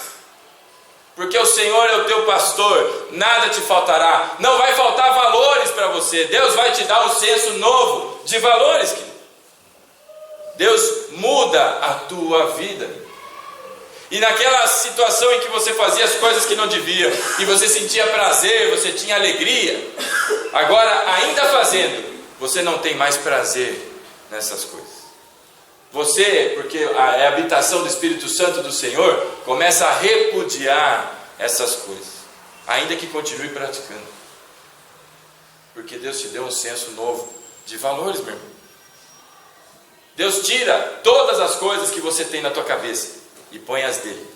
Porque o Senhor é o teu pastor, nada te faltará. Não vai faltar valores para você. Deus vai te dar um senso novo de valores, querido. Deus muda a tua vida. E naquela situação em que você fazia as coisas que não devia, e você sentia prazer, você tinha alegria, agora ainda fazendo, você não tem mais prazer nessas coisas. Você, porque é a habitação do Espírito Santo do Senhor, começa a repudiar essas coisas, ainda que continue praticando. Porque Deus te deu um senso novo de valores, meu irmão. Deus tira todas as coisas que você tem na tua cabeça e põe as dele.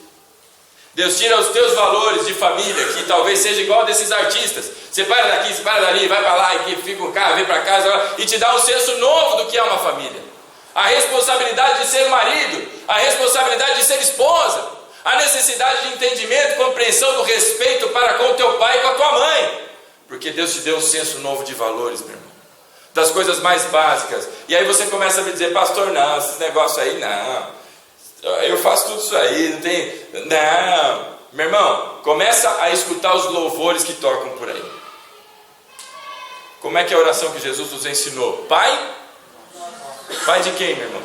Deus tira os teus valores de família, que talvez seja igual desses artistas. Você para daqui, você para dali, vai para lá, e fica um carro, vem para casa, e te dá um senso novo do que é uma família. A responsabilidade de ser marido, a responsabilidade de ser esposa, a necessidade de entendimento, compreensão do respeito para com o teu pai e com a tua mãe. Porque Deus te deu um senso novo de valores, meu irmão. Das coisas mais básicas. E aí você começa a me dizer: pastor, não, esses negócios aí não, eu faço tudo isso aí, não tem, não. Meu irmão, começa a escutar os louvores que tocam por aí. Como é que é a oração que Jesus nos ensinou? Pai? Pai de quem, meu irmão?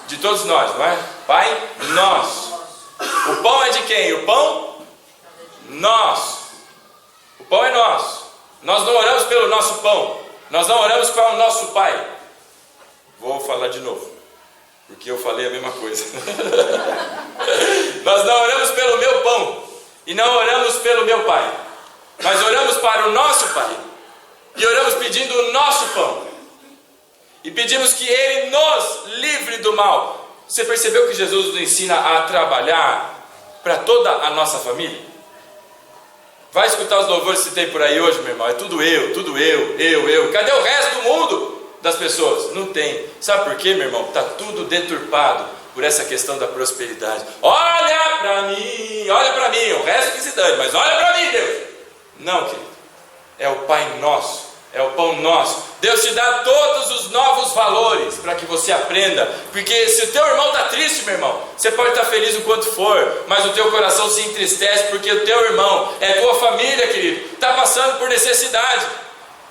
De todos nós, não é? Pai nosso. O pão é de quem? O pão nosso. O pão é nosso. Nós não oramos pelo nosso pão, nós não oramos com o nosso pai. Vou falar de novo, porque eu falei a mesma coisa. Nós não oramos pelo meu pão e não oramos pelo meu pai. Nós oramos para o nosso pai e oramos pedindo o nosso pão e pedimos que Ele nos livre do mal. Você percebeu que Jesus nos ensina a trabalhar para toda a nossa família? Vai escutar os louvores que tem por aí hoje, meu irmão. É tudo eu. Cadê o resto do mundo das pessoas? Não tem. Sabe por quê, meu irmão? Está tudo deturpado por essa questão da prosperidade. Olha para mim, o resto que se dane, mas olha para mim, Deus. Não, querido. É o Pai nosso, é o pão nosso. Deus te dá todos os novos valores para que você aprenda. Porque se o teu irmão está triste, meu irmão, você pode estar feliz o quanto for, mas o teu coração se entristece porque o teu irmão, é tua família, querido, está passando por necessidade.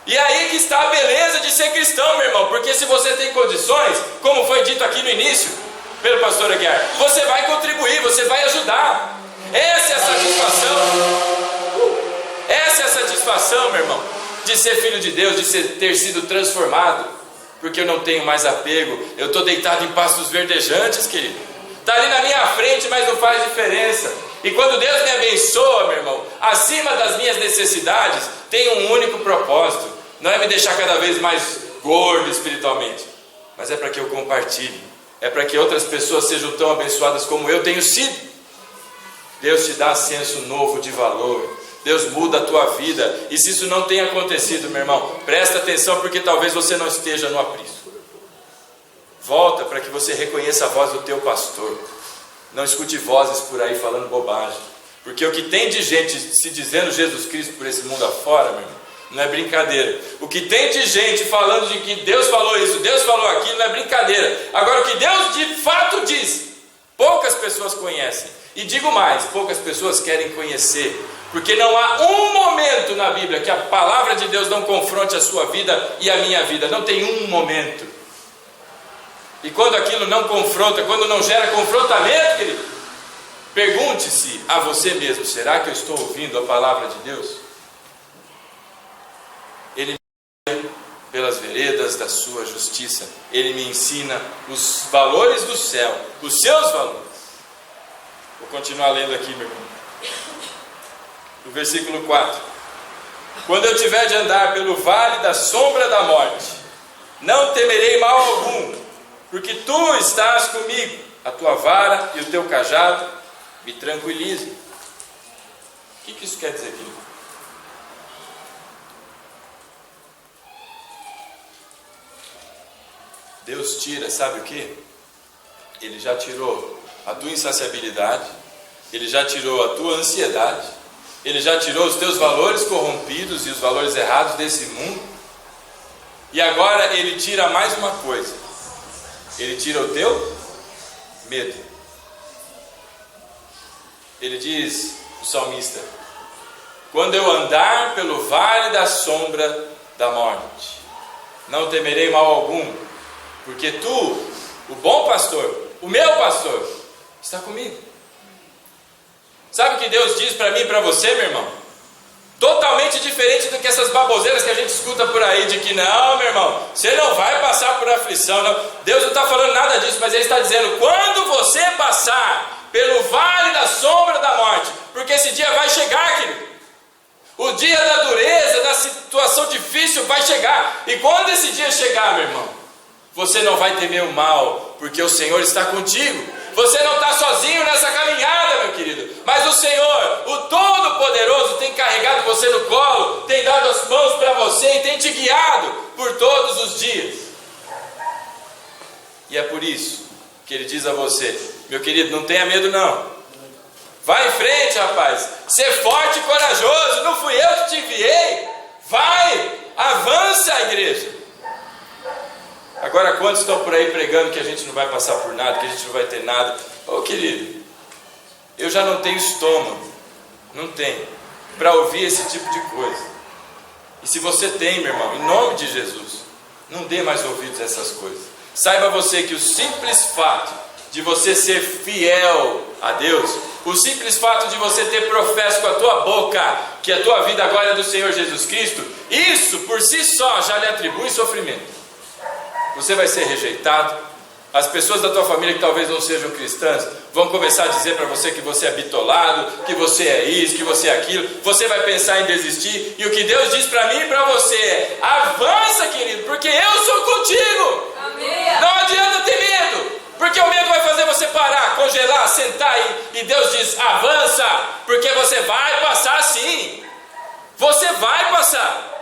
E aí que está a beleza de ser cristão, meu irmão. Porque se você tem condições, como foi dito aqui no início pelo pastor Aguiar, você vai contribuir, você vai ajudar. Essa é a satisfação. Essa é a satisfação, meu irmão, de ser filho de Deus, de ter sido transformado. Porque eu não tenho mais apego, eu estou deitado em pastos verdejantes, querido. Está ali na minha frente, mas não faz diferença. E quando Deus me abençoa, meu irmão, acima das minhas necessidades, tem um único propósito. Não é me deixar cada vez mais gordo espiritualmente, mas é para que eu compartilhe, é para que outras pessoas sejam tão abençoadas como eu tenho sido. Deus te dá senso novo de valor, Deus muda a tua vida. E se isso não tem acontecido, meu irmão, presta atenção, porque talvez você não esteja no aprisco. Volta para que você reconheça a voz do teu pastor. Não escute vozes por aí falando bobagem, porque o que tem de gente se dizendo Jesus Cristo por esse mundo afora, meu irmão, não é brincadeira. O que tem de gente falando de que Deus falou isso, Deus falou aquilo, não é brincadeira. Agora, o que Deus de fato diz, poucas pessoas conhecem. E digo mais, poucas pessoas querem conhecer. Porque não há um momento na Bíblia que a palavra de Deus não confronte a sua vida e a minha vida. Não tem um momento. E quando aquilo não confronta, quando não gera confrontamento, querido, pergunte-se a você mesmo: será que eu estou ouvindo a palavra de Deus? Ele me guia pelas veredas da sua justiça. Ele me ensina os valores do céu, os seus valores. Vou continuar lendo aqui, meu irmão. No versículo 4: quando eu tiver de andar pelo vale da sombra da morte, não temerei mal algum, porque tu estás comigo. A tua vara e o teu cajado me tranquilizam. O que isso quer dizer aqui? Deus tira, sabe o que? Ele já tirou a tua insaciabilidade, Ele já tirou a tua ansiedade, Ele já tirou os teus valores corrompidos e os valores errados desse mundo. E agora Ele tira mais uma coisa: Ele tira o teu medo. Ele diz, o salmista: quando eu andar pelo vale da sombra da morte, não temerei mal algum, porque tu, o bom pastor, o meu pastor, está comigo. Sabe o que Deus diz para mim e para você, meu irmão? Totalmente diferente do que essas baboseiras que a gente escuta por aí, de que não, meu irmão, você não vai passar por aflição, não. Deus não está falando nada disso, mas Ele está dizendo: quando você passar pelo vale da sombra da morte, porque esse dia vai chegar, querido. O dia da dureza, da situação difícil vai chegar. E quando esse dia chegar, meu irmão, você não vai temer o mal, porque o Senhor está contigo. Você não está sozinho nessa caminhada, meu querido, mas o Senhor, o Todo-Poderoso, tem carregado você no colo, tem dado as mãos para você e tem te guiado por todos os dias. E é por isso que Ele diz a você: meu querido, não tenha medo não. Vai em frente, rapaz. Ser forte e corajoso. Não fui eu que te enviei. Vai, avança, igreja. Agora, quantos estão por aí pregando que a gente não vai passar por nada, que a gente não vai ter nada? Ô querido, eu já não tenho estômago, não tenho, para ouvir esse tipo de coisa. E se você tem, meu irmão, em nome de Jesus, não dê mais ouvidos a essas coisas. Saiba você que o simples fato de você ser fiel a Deus, o simples fato de você ter professo com a tua boca que a tua vida agora é do Senhor Jesus Cristo, isso por si só já lhe atribui sofrimento. Você vai ser rejeitado. As pessoas da tua família que talvez não sejam cristãs vão começar a dizer para você que você é bitolado, que você é isso, que você é aquilo. Você vai pensar em desistir. E o que Deus diz para mim e para você é: avança, querido, porque eu sou contigo. Amém. Não adianta ter medo, porque o medo vai fazer você parar, congelar, sentar e Deus diz: avança, porque você vai passar sim. Você vai passar.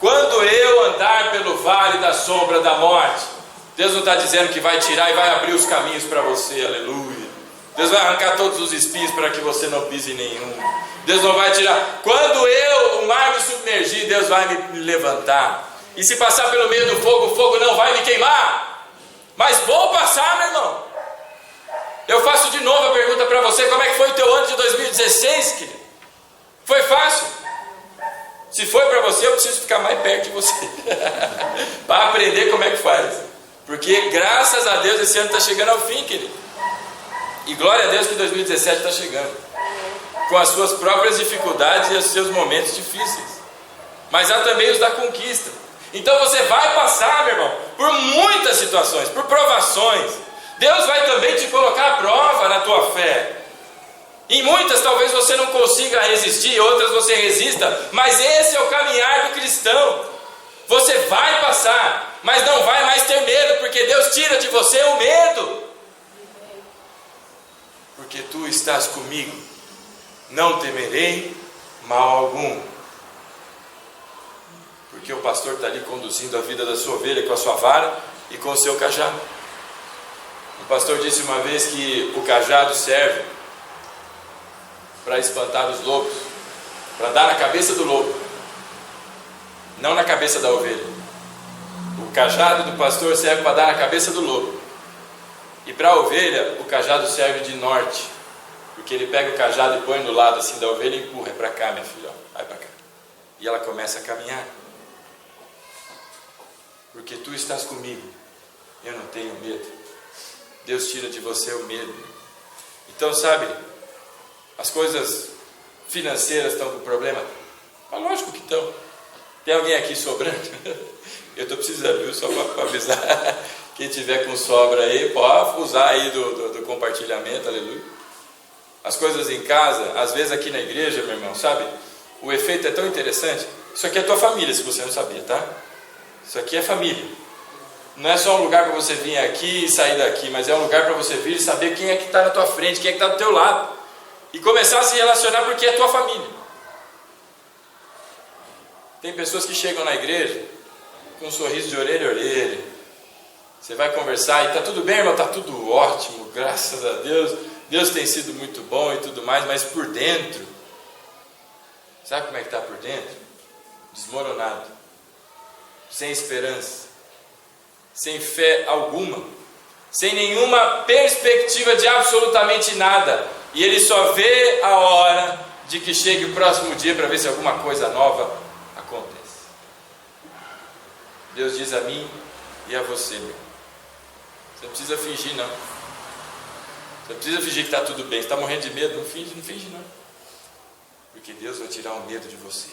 Quando eu andar pelo vale da sombra da morte, Deus não está dizendo que vai tirar e vai abrir os caminhos para você, aleluia. Deus vai arrancar todos os espinhos para que você não pise nenhum. Deus não vai tirar. Quando o mar me submergir, Deus vai me levantar. E se passar pelo meio do fogo, o fogo não vai me queimar. Mas vou passar, meu irmão. Eu faço de novo a pergunta para você: como é que foi o teu ano de 2016, querido? Foi fácil? Se foi para você, eu preciso ficar mais perto de você para aprender como é que faz. Porque graças a Deus esse ano está chegando ao fim, querido. E glória a Deus que 2017 está chegando, com as suas próprias dificuldades e os seus momentos difíceis. Mas há também os da conquista. Então você vai passar, meu irmão, por muitas situações, por provações. Deus vai também te colocar à prova na tua fé. Em muitas talvez você não consiga resistir, outras você resista, mas esse é o caminhar do cristão. Você vai passar, mas não vai mais ter medo, porque Deus tira de você o medo. Porque tu estás comigo, não temerei mal algum. Porque o pastor está ali conduzindo a vida da sua ovelha com a sua vara e com o seu cajado. O pastor disse uma vez que o cajado serve para espantar os lobos, para dar na cabeça do lobo, não na cabeça da ovelha. O cajado do pastor serve para dar na cabeça do lobo. E para a ovelha, o cajado serve de norte, porque ele pega o cajado e põe no lado assim da ovelha e empurra: é para cá, minha filha, vai para cá. E ela começa a caminhar. Porque tu estás comigo, eu não tenho medo. Deus tira de você o medo. Então, sabe, as coisas financeiras estão com problema? Mas lógico que estão. Tem alguém aqui sobrando? Eu estou precisando, viu? Só para avisar. Quem tiver com sobra aí, pode usar aí do compartilhamento, aleluia. As coisas em casa, às vezes aqui na igreja, meu irmão, sabe? O efeito é tão interessante. Isso aqui é a tua família, se você não sabia, tá? Isso aqui é família. Não é só um lugar para você vir aqui e sair daqui, mas é um lugar para você vir e saber quem é que está na tua frente, quem é que está do teu lado. E começar a se relacionar porque é tua família. Tem pessoas que chegam na igreja com um sorriso de orelha a orelha. Você vai conversar e está tudo bem, irmão? Está tudo ótimo, graças a Deus. Deus tem sido muito bom e tudo mais, mas por dentro, sabe como é que está por dentro? Desmoronado, sem esperança, sem fé alguma, sem nenhuma perspectiva de absolutamente nada. E ele só vê a hora de que chegue o próximo dia para ver se alguma coisa nova acontece. Deus diz a mim e a você, meu. Você não precisa fingir, não. Você não precisa fingir que está tudo bem. Você está morrendo de medo? Não finge, não. Porque Deus vai tirar o medo de você.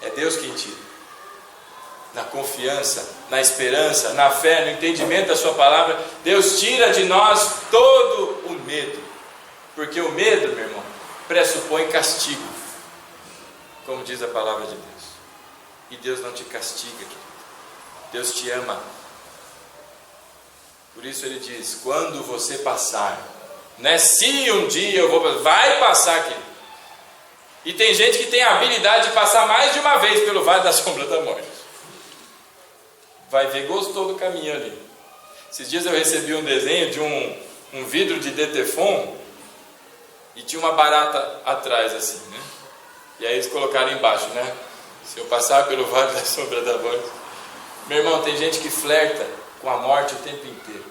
É Deus quem tira. Na confiança, na esperança, na fé, no entendimento da sua palavra, Deus tira de nós todo o medo. Porque o medo, meu irmão, pressupõe castigo, como diz a palavra de Deus. E Deus não te castiga, querido. Deus te ama. Por isso ele diz: quando você passar, não é se um dia eu vou, vai passar, querido. E tem gente que tem a habilidade de passar mais de uma vez pelo vale da sombra da morte. Vai ver, gostou do caminho ali. Esses dias eu recebi um desenho de um vidro de Detefon e tinha uma barata atrás assim, né? E aí eles colocaram embaixo, né? Se eu passar pelo vale da sombra da morte. Meu irmão, tem gente que flerta com a morte o tempo inteiro.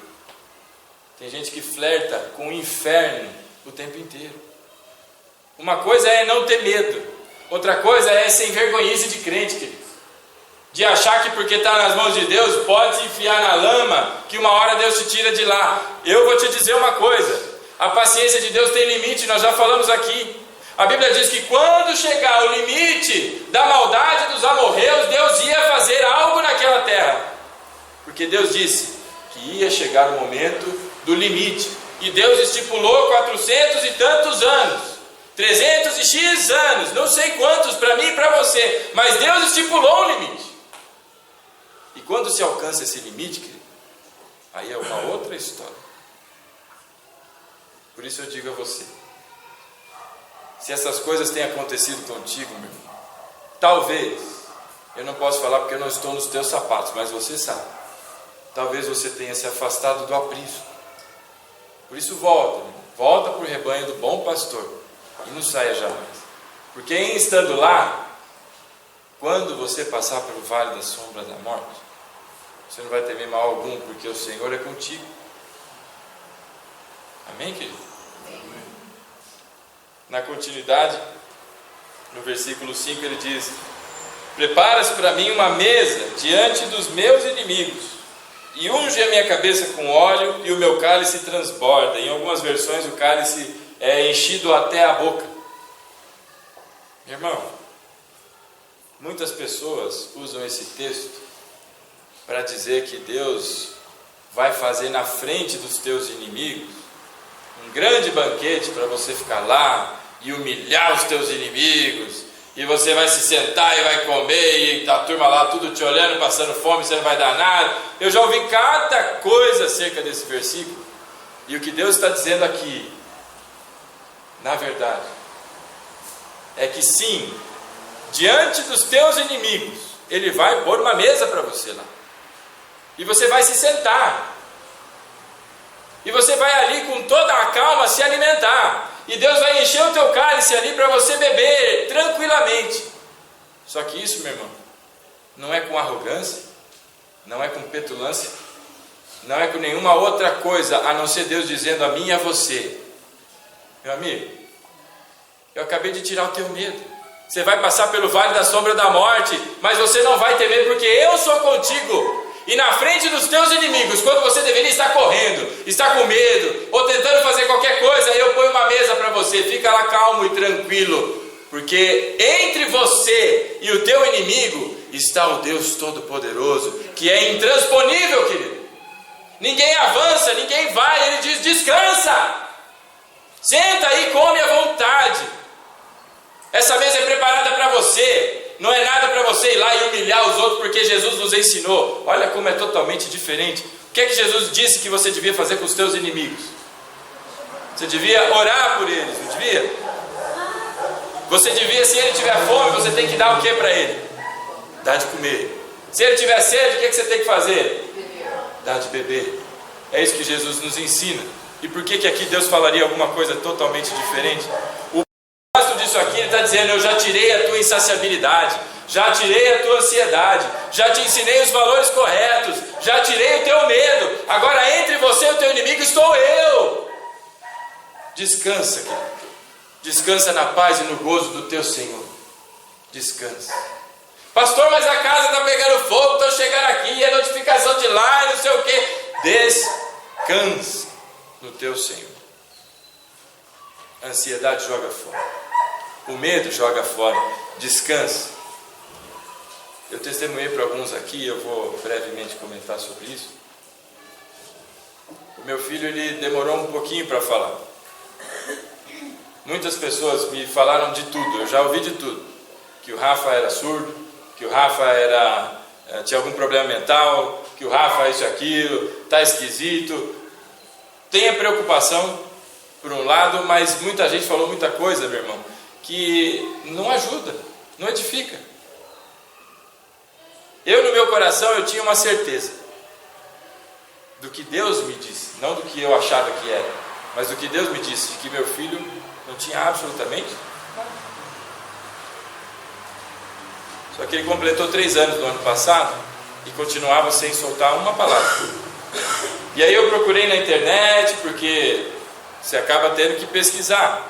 Tem gente que flerta com o inferno o tempo inteiro. Uma coisa é não ter medo, outra coisa é sem vergonhice de crente, querido. De achar que porque está nas mãos de Deus pode se enfiar na lama, que uma hora Deus te tira de lá. Eu vou te dizer uma coisa: a paciência de Deus tem limite, nós já falamos aqui. A Bíblia diz que quando chegar o limite da maldade dos amorreus, Deus ia fazer algo naquela terra. Porque Deus disse que ia chegar o momento do limite. E Deus estipulou 400 e tantos anos, 300 e X anos, não sei quantos para mim e para você, mas Deus estipulou um limite. E quando se alcança esse limite, querido, aí é uma outra história. Por isso eu digo a você: se essas coisas têm acontecido contigo, meu irmão, talvez, eu não posso falar porque eu não estou nos teus sapatos, mas você sabe, talvez você tenha se afastado do aprisco. Por isso volta para o rebanho do bom pastor e não saia jamais. Porque em estando lá, quando você passar pelo vale da sombra da morte, você não vai temer mal algum, porque o Senhor é contigo. Amém, querido? Amém. Na continuidade, no versículo 5 ele diz: preparas para mim uma mesa diante dos meus inimigos, e unge a minha cabeça com óleo, e o meu cálice transborda. Em algumas versões o cálice é enchido até a boca. Meu irmão, muitas pessoas usam esse texto para dizer que Deus vai fazer na frente dos teus inimigos um grande banquete para você ficar lá e humilhar os teus inimigos, e você vai se sentar e vai comer, e a turma lá tudo te olhando, passando fome, você não vai dar nada. Eu já ouvi cada coisa acerca desse versículo, e o que Deus está dizendo aqui, na verdade, é que sim, diante dos teus inimigos, Ele vai pôr uma mesa para você lá, e você vai se sentar, e você vai ali com toda a calma se alimentar, e Deus vai encher o teu cálice ali para você beber tranquilamente. Só que isso, meu irmão, não é com arrogância, não é com petulância, não é com nenhuma outra coisa, a não ser Deus dizendo a mim e a você: meu amigo, eu acabei de tirar o teu medo. Você vai passar pelo vale da sombra da morte, mas você não vai temer, porque eu sou contigo. E na frente dos teus inimigos, quando você deveria estar correndo, estar com medo, ou tentando fazer qualquer coisa, eu ponho uma mesa para você. Fica lá calmo e tranquilo, porque entre você e o teu inimigo está o Deus Todo-Poderoso, que é intransponível, querido. Ninguém avança, ninguém vai. Ele diz: descansa, senta aí, come à vontade. Essa mesa é preparada para você. Não é nada para você ir lá e humilhar os outros, porque Jesus nos ensinou. Olha como é totalmente diferente. O que é que Jesus disse que você devia fazer com os teus inimigos? Você devia orar por eles, não devia? Você devia, se ele tiver fome, você tem que dar o que para ele? Dar de comer. Se ele tiver sede, o que é que você tem que fazer? Dar de beber. É isso que Jesus nos ensina. E por que aqui Deus falaria alguma coisa totalmente diferente? Disso aqui ele está dizendo: eu já tirei a tua insaciabilidade, já tirei a tua ansiedade, já te ensinei os valores corretos, já tirei o teu medo. Agora entre você e o teu inimigo estou eu. Descansa, querido. Descansa na paz e no gozo do teu Senhor. Descansa. Pastor, mas a casa está pegando fogo, estou chegando aqui, é notificação de lá, não sei o que. Descansa no teu Senhor. A ansiedade joga fora. O medo joga fora. Descansa. Eu testemunhei para alguns aqui, eu vou brevemente comentar sobre isso. O meu filho, ele demorou um pouquinho para falar. Muitas pessoas me falaram de tudo, eu já ouvi de tudo. Que o Rafa era surdo, que o Rafa tinha algum problema mental, que o Rafa isso e aquilo, está esquisito. Tenha preocupação por um lado, mas muita gente falou muita coisa, meu irmão, que não ajuda, não edifica. Eu, no meu coração, eu tinha uma certeza do que Deus me disse, não do que eu achava que era, mas do que Deus me disse, de que meu filho não tinha absolutamente nada. Só que ele completou 3 anos no ano passado e continuava sem soltar uma palavra. E aí eu procurei na internet, porque você acaba tendo que pesquisar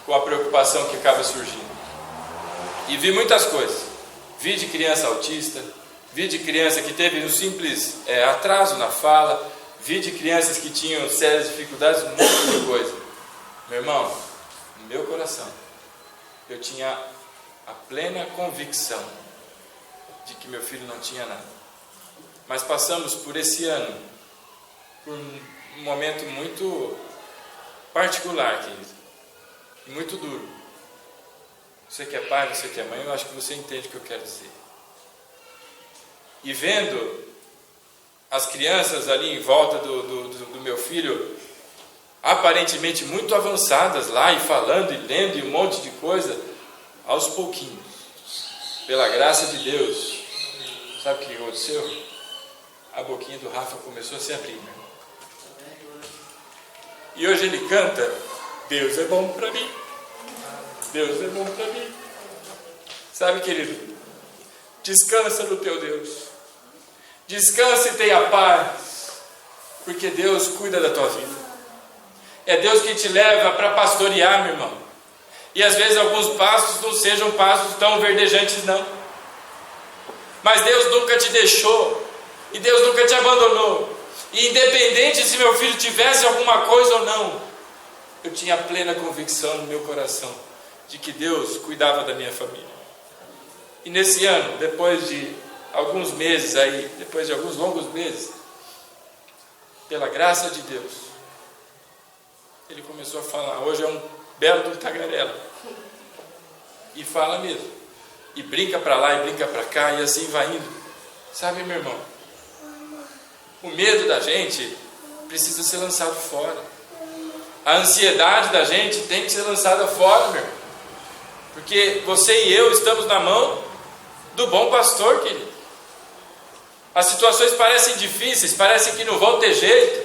com a preocupação que acaba surgindo. E vi muitas coisas. Vi de criança autista, vi de criança que teve um simples atraso na fala, vi de crianças que tinham sérias dificuldades, um monte de coisa. Meu irmão, no meu coração, eu tinha a plena convicção de que meu filho não tinha nada. Mas passamos por esse ano, por um momento muito particular, querido. E muito duro. Você que é pai, você que é mãe, eu acho que você entende o que eu quero dizer. E vendo as crianças ali em volta do meu filho, aparentemente muito avançadas lá, e falando e lendo e um monte de coisa, aos pouquinhos, pela graça de Deus, sabe o que aconteceu? A boquinha do Rafa começou a se abrir, meu irmão. E hoje ele canta: Deus é bom para mim, Deus é bom para mim. Sabe, querido, Descansa no teu Deus. Descansa e tenha paz, porque Deus cuida da tua vida. É Deus que te leva para pastorear, meu irmão. E às vezes alguns pastos não sejam pastos tão verdejantes, não. Mas Deus nunca te deixou, e Deus nunca te abandonou. E independente se meu filho tivesse alguma coisa ou não, eu tinha plena convicção no meu coração de que Deus cuidava da minha família. E nesse ano, depois de alguns meses aí, depois de alguns longos meses, pela graça de Deus, ele começou a falar. Hoje é um belo de um tagarela, e fala mesmo, e brinca para lá e brinca para cá, e assim vai indo. Sabe, meu irmão, o medo da gente precisa ser lançado fora. A ansiedade da gente tem que ser lançada fora, meu irmão, porque você e eu estamos na mão do bom pastor, querido. As situações parecem difíceis, parecem que não vão ter jeito,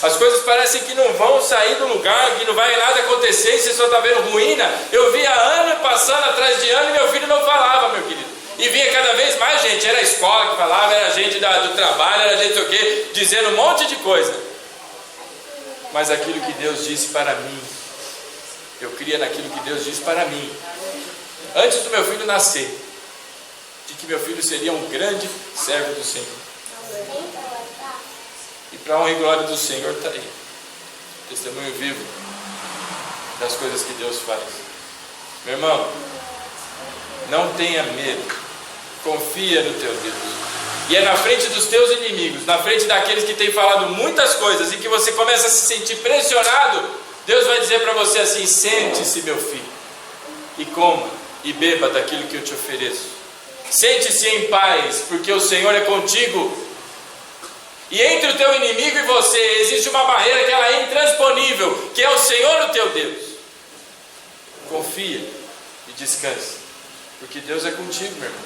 as coisas parecem que não vão sair do lugar, que não vai nada acontecer, e você só está vendo ruína. Eu via ano passando atrás de ano e meu filho não falava, meu querido. E vinha cada vez mais gente, era a escola que falava, era gente do trabalho, era gente o quê, dizendo um monte de coisa. Mas aquilo que Deus disse para mim, eu cria naquilo que Deus disse para mim, antes do meu filho nascer, de que meu filho seria um grande servo do Senhor. E para a honra e glória do Senhor está aí, testemunho vivo das coisas que Deus faz. Meu irmão, não tenha medo, confia no teu Deus. E é na frente dos teus inimigos, na frente daqueles que têm falado muitas coisas e que você começa a se sentir pressionado, Deus vai dizer para você assim: sente-se, meu filho, e coma e beba daquilo que eu te ofereço. Sente-se em paz, porque o Senhor é contigo. E entre o teu inimigo e você existe uma barreira que ela é intransponível, que é o Senhor, o teu Deus. Confia e descanse, porque Deus é contigo, meu irmão.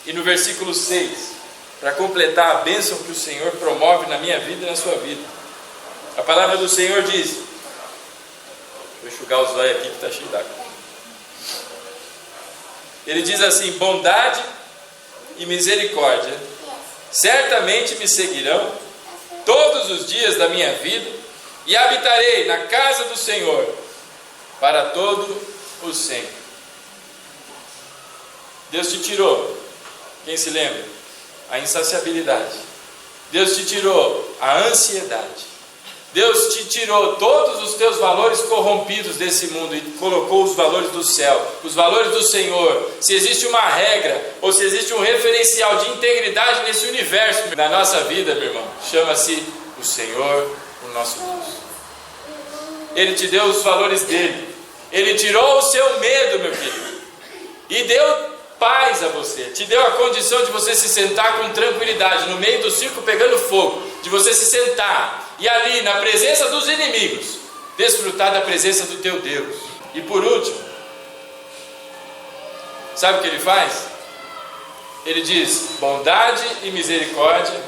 E no versículo 6, para completar a bênção que o Senhor promove na minha vida e na sua vida, a palavra do Senhor diz, vou enxugar os olhos aqui que está cheio d'água. Ele diz assim: bondade e misericórdia certamente me seguirão todos os dias da minha vida, e habitarei na casa do Senhor para todo o sempre. Deus te tirou, quem se lembra? A insaciabilidade. Deus te tirou a ansiedade. Deus te tirou todos os teus valores corrompidos desse mundo e colocou os valores do céu, os valores do Senhor. Se existe uma regra ou se existe um referencial de integridade nesse universo, na nossa vida, meu irmão, chama-se o Senhor, o nosso Deus. Ele te deu os valores dele. Ele tirou o seu medo, meu filho, e deu paz a você. Te deu a condição de você se sentar com tranquilidade no meio do circo pegando fogo, de você se sentar e ali na presença dos inimigos desfrutar da presença do teu Deus. E por último, sabe o que ele faz? Ele diz: bondade e misericórdia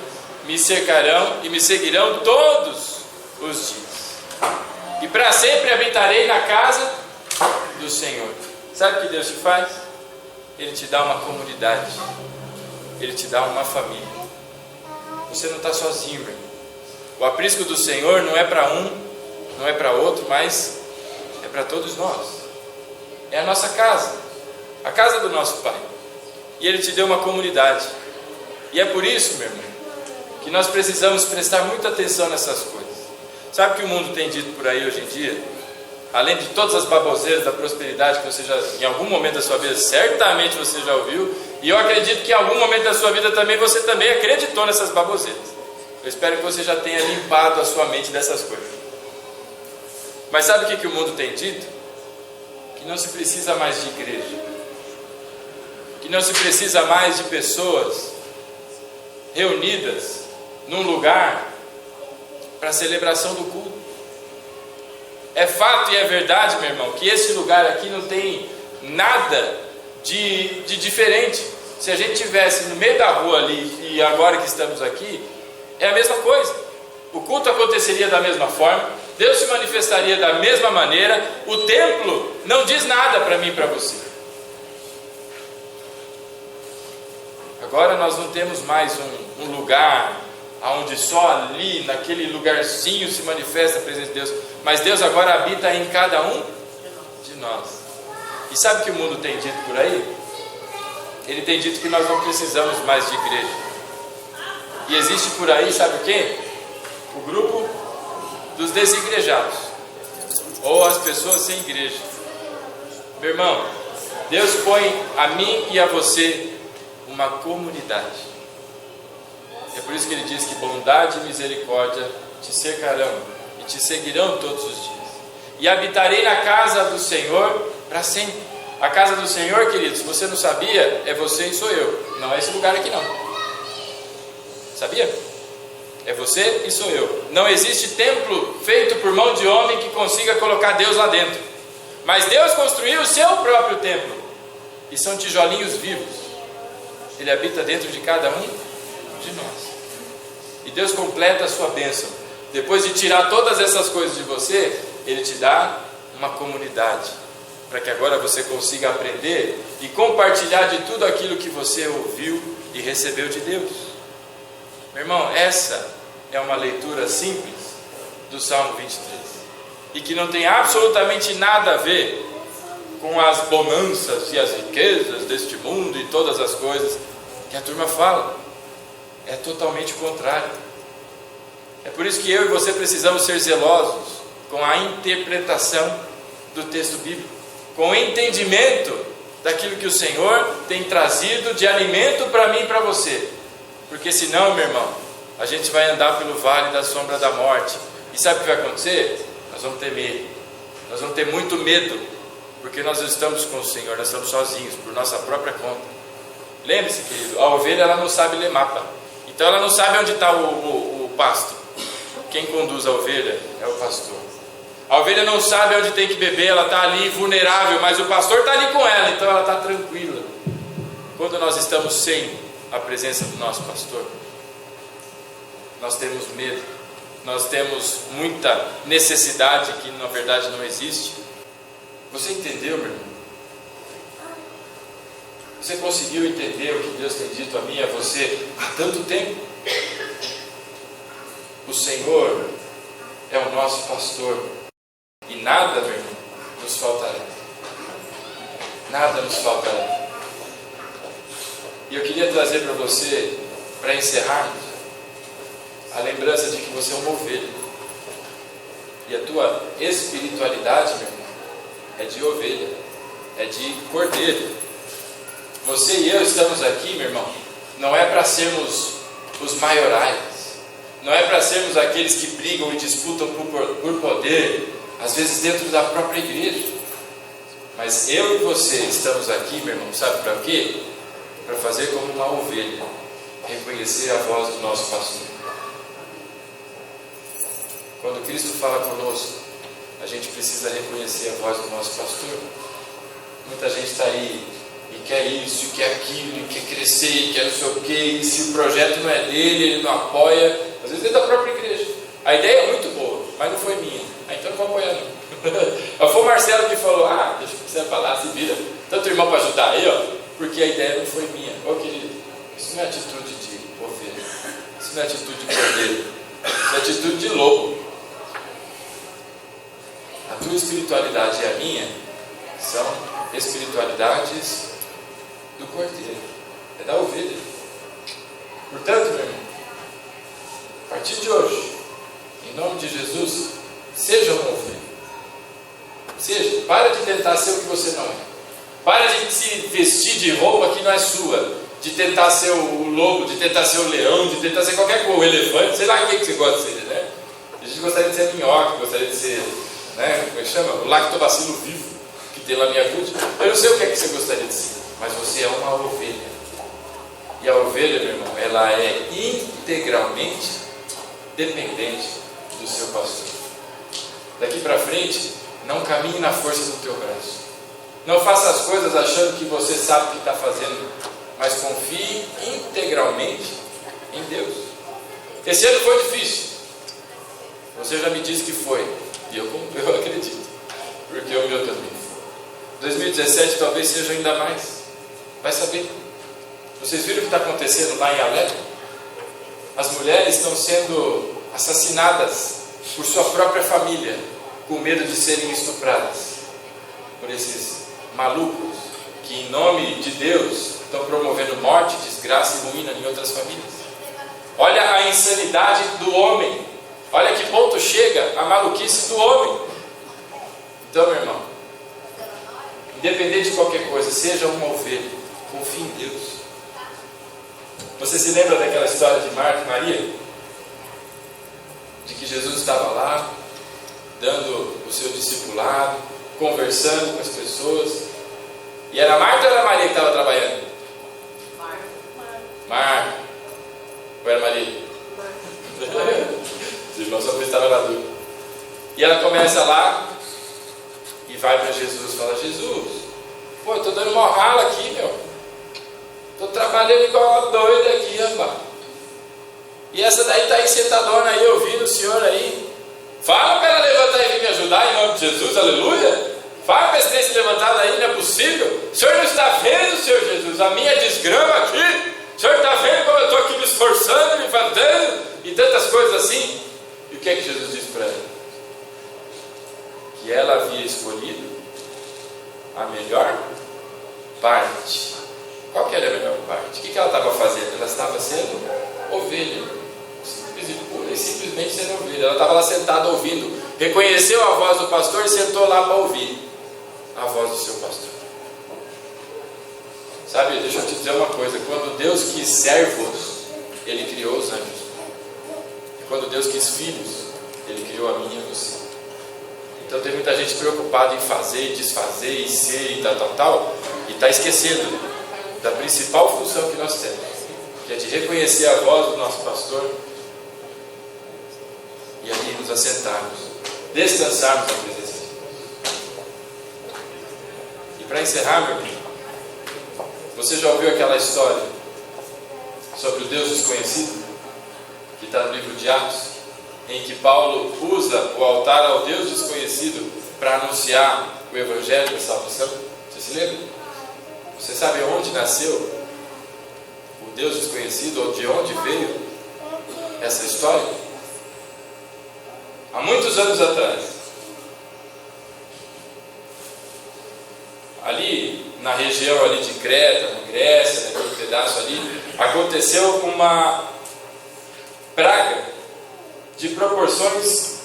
me cercarão e me seguirão todos os dias, e para sempre habitarei na casa do Senhor. Sabe o que Deus te faz? Ele te dá uma comunidade, Ele te dá uma família. Você não está sozinho, meu irmão. O aprisco do Senhor não é para um, não é para outro, mas é para todos nós. É a nossa casa, a casa do nosso Pai. E Ele te deu uma comunidade. E é por isso, meu irmão, que nós precisamos prestar muita atenção nessas coisas. Sabe o que o mundo tem dito por aí hoje em dia? Além de todas as baboseiras da prosperidade que você já, em algum momento da sua vida, certamente você já ouviu, e eu acredito que em algum momento da sua vida também você também acreditou nessas baboseiras. Eu espero que você já tenha limpado a sua mente dessas coisas. Mas sabe o que o mundo tem dito? Que não se precisa mais de igreja, que não se precisa mais de pessoas reunidas num lugar para celebração do culto. É fato e é verdade, meu irmão, que esse lugar aqui não tem nada de diferente. Se a gente estivesse no meio da rua ali e agora que estamos aqui, é a mesma coisa. O culto aconteceria da mesma forma, Deus se manifestaria da mesma maneira. O templo não diz nada para mim e para você. Agora nós não temos mais um lugar onde só ali, naquele lugarzinho se manifesta a presença de Deus, mas Deus agora habita em cada um de nós. E sabe o que o mundo tem dito por aí? Ele tem dito que nós não precisamos mais de igreja. E existe por aí, sabe o quê? O grupo dos desigrejados, ou as pessoas sem igreja. Meu irmão, Deus põe a mim e a você uma comunidade. É por isso que ele diz que bondade e misericórdia te cercarão e te seguirão todos os dias. E habitarei na casa do Senhor para sempre. A casa do Senhor, queridos, se você não sabia, é você e sou eu. Não é esse lugar aqui não. Sabia? É você e sou eu. Não existe templo feito por mão de homem que consiga colocar Deus lá dentro. Mas Deus construiu o seu próprio templo. E são tijolinhos vivos. Ele habita dentro de cada um de nós. E Deus completa a sua bênção. Depois de tirar todas essas coisas de você, Ele te dá uma comunidade, para que agora você consiga aprender e compartilhar de tudo aquilo que você ouviu e recebeu de Deus. Meu irmão, essa é uma leitura simples do Salmo 23, e que não tem absolutamente nada a ver com as bonanças e as riquezas deste mundo e todas as coisas que a turma fala. É totalmente o contrário. É por isso que eu e você precisamos ser zelosos com a interpretação do texto bíblico, com o entendimento daquilo que o Senhor tem trazido de alimento para mim e para você. Porque senão, meu irmão, a gente vai andar pelo vale da sombra da morte. E sabe o que vai acontecer? Nós vamos ter medo. Nós vamos ter muito medo, porque nós estamos com o Senhor, nós estamos sozinhos, por nossa própria conta. Lembre-se, querido, a ovelha ela não sabe ler mapa. Então ela não sabe onde está o pasto. Quem conduz a ovelha é o pastor. A ovelha não sabe onde tem que beber, ela está ali vulnerável, mas o pastor está ali com ela, então ela está tranquila. Quando nós estamos sem a presença do nosso pastor, nós temos medo, nós temos muita necessidade que na verdade não existe. Você entendeu, meu irmão? Você conseguiu entender o que Deus tem dito a mim e a você há tanto tempo? O Senhor é o nosso pastor e nada, meu irmão, nos faltará. Nada nos faltará. E eu queria trazer para você, para encerrarmos, a lembrança de que você é uma ovelha. E a tua espiritualidade, meu irmão, é de ovelha, é de cordeiro. Você e eu estamos aqui, meu irmão, não é para sermos os maiorais, não é para sermos aqueles que brigam e disputam por poder, às vezes dentro da própria igreja. Mas eu e você estamos aqui, meu irmão, sabe para quê? Para fazer como uma ovelha, reconhecer a voz do nosso pastor. Quando Cristo fala conosco, a gente precisa reconhecer a voz do nosso pastor. Muita gente está aí e quer isso, e quer aquilo, e quer crescer, e quer não sei o quê, e se o projeto não é dele, ele não apoia, às vezes dentro da própria igreja. A ideia é muito boa, mas não foi minha. Então não vou apoiar não. Foi o Marcelo que falou, deixa que você falar, se vira. Tanto irmão para ajudar aí, porque a ideia não foi minha. Ô querido, isso não é atitude de ovelha, isso não é atitude de cordeiro, isso é atitude de lobo. A tua espiritualidade e a minha são espiritualidades do cordeiro, é da ovelha. Portanto, meu irmão, a partir de hoje, em nome de Jesus, seja uma ovelha. Seja, para de tentar ser o que você não é. Para de se vestir de roupa que não é sua, de tentar ser o lobo, de tentar ser o leão, de tentar ser qualquer coisa, o elefante, sei lá o que você gosta de ser, né? A gente gostaria de ser minhoca, gostaria de ser, né, como é que chama? O lactobacilo vivo que tem lá minha vida. Eu não sei o que é que você gostaria de ser, mas você é uma ovelha. E a ovelha, meu irmão, ela é integralmente dependente do seu pastor. Daqui para frente, não caminhe na força do teu braço. Não faça as coisas achando que você sabe o que está fazendo, mas confie integralmente em Deus. Esse ano foi difícil. Você já me disse que foi, e eu acredito, porque o meu também foi. 2017 talvez seja ainda mais. Vai saber. Vocês viram o que está acontecendo lá em Alepo? As mulheres estão sendo assassinadas por sua própria família, com medo de serem estupradas por esses malucos que, em nome de Deus, estão promovendo morte, desgraça e ruína em outras famílias. Olha a insanidade do homem. Olha que ponto chega a maluquice do homem. Então, meu irmão, independente de qualquer coisa, seja uma ovelha, confie em Deus. Você se lembra daquela história de Marta e Maria? De que Jesus estava lá, dando o seu discipulado, conversando com as pessoas. E era Marta ou era Maria que estava trabalhando? Marta. Ou era Maria? Os irmãos só estavam na dúvida. E ela começa lá e vai para Jesus e fala: Jesus, pô, eu estou dando uma rala aqui, meu. Estou trabalhando igual uma doida aqui, rapaz. E essa daí está aí sentadona aí, ouvindo o senhor aí. Fala para ela levantar e vir me ajudar em nome de Jesus, aleluia. Fala para esse trem se levantar daí, não é possível. O senhor não está vendo, Senhor Jesus, a minha desgrama aqui? O senhor está vendo como eu estou aqui me esforçando, me fazendo e tantas coisas assim? E o que é que Jesus disse para ela? Que ela havia escolhido a melhor parte. Qual que era a melhor parte? O que ela estava fazendo? Ela estava sendo ovelha. Simples e pura, e simplesmente sendo ovelha. Ela estava lá sentada ouvindo. Reconheceu a voz do pastor e sentou lá para ouvir a voz do seu pastor. Sabe, deixa eu te dizer uma coisa. Quando Deus quis servos, Ele criou os anjos. E quando Deus quis filhos, Ele criou a mim e a você. Então tem muita gente preocupada em fazer, desfazer, e ser e tal, e está esquecendo da principal função que nós temos, que é de reconhecer a voz do nosso pastor e ali nos assentarmos, descansarmos na presença de Deus. E para encerrar, meu amigo, você já ouviu aquela história sobre o Deus desconhecido, que está no livro de Atos, em que Paulo usa o altar ao Deus desconhecido para anunciar o Evangelho da salvação? Você se lembra? Você sabe onde nasceu o Deus desconhecido, ou de onde veio essa história? Há muitos anos atrás, ali na região ali de Creta, na Grécia, naquele pedaço ali, aconteceu uma praga de proporções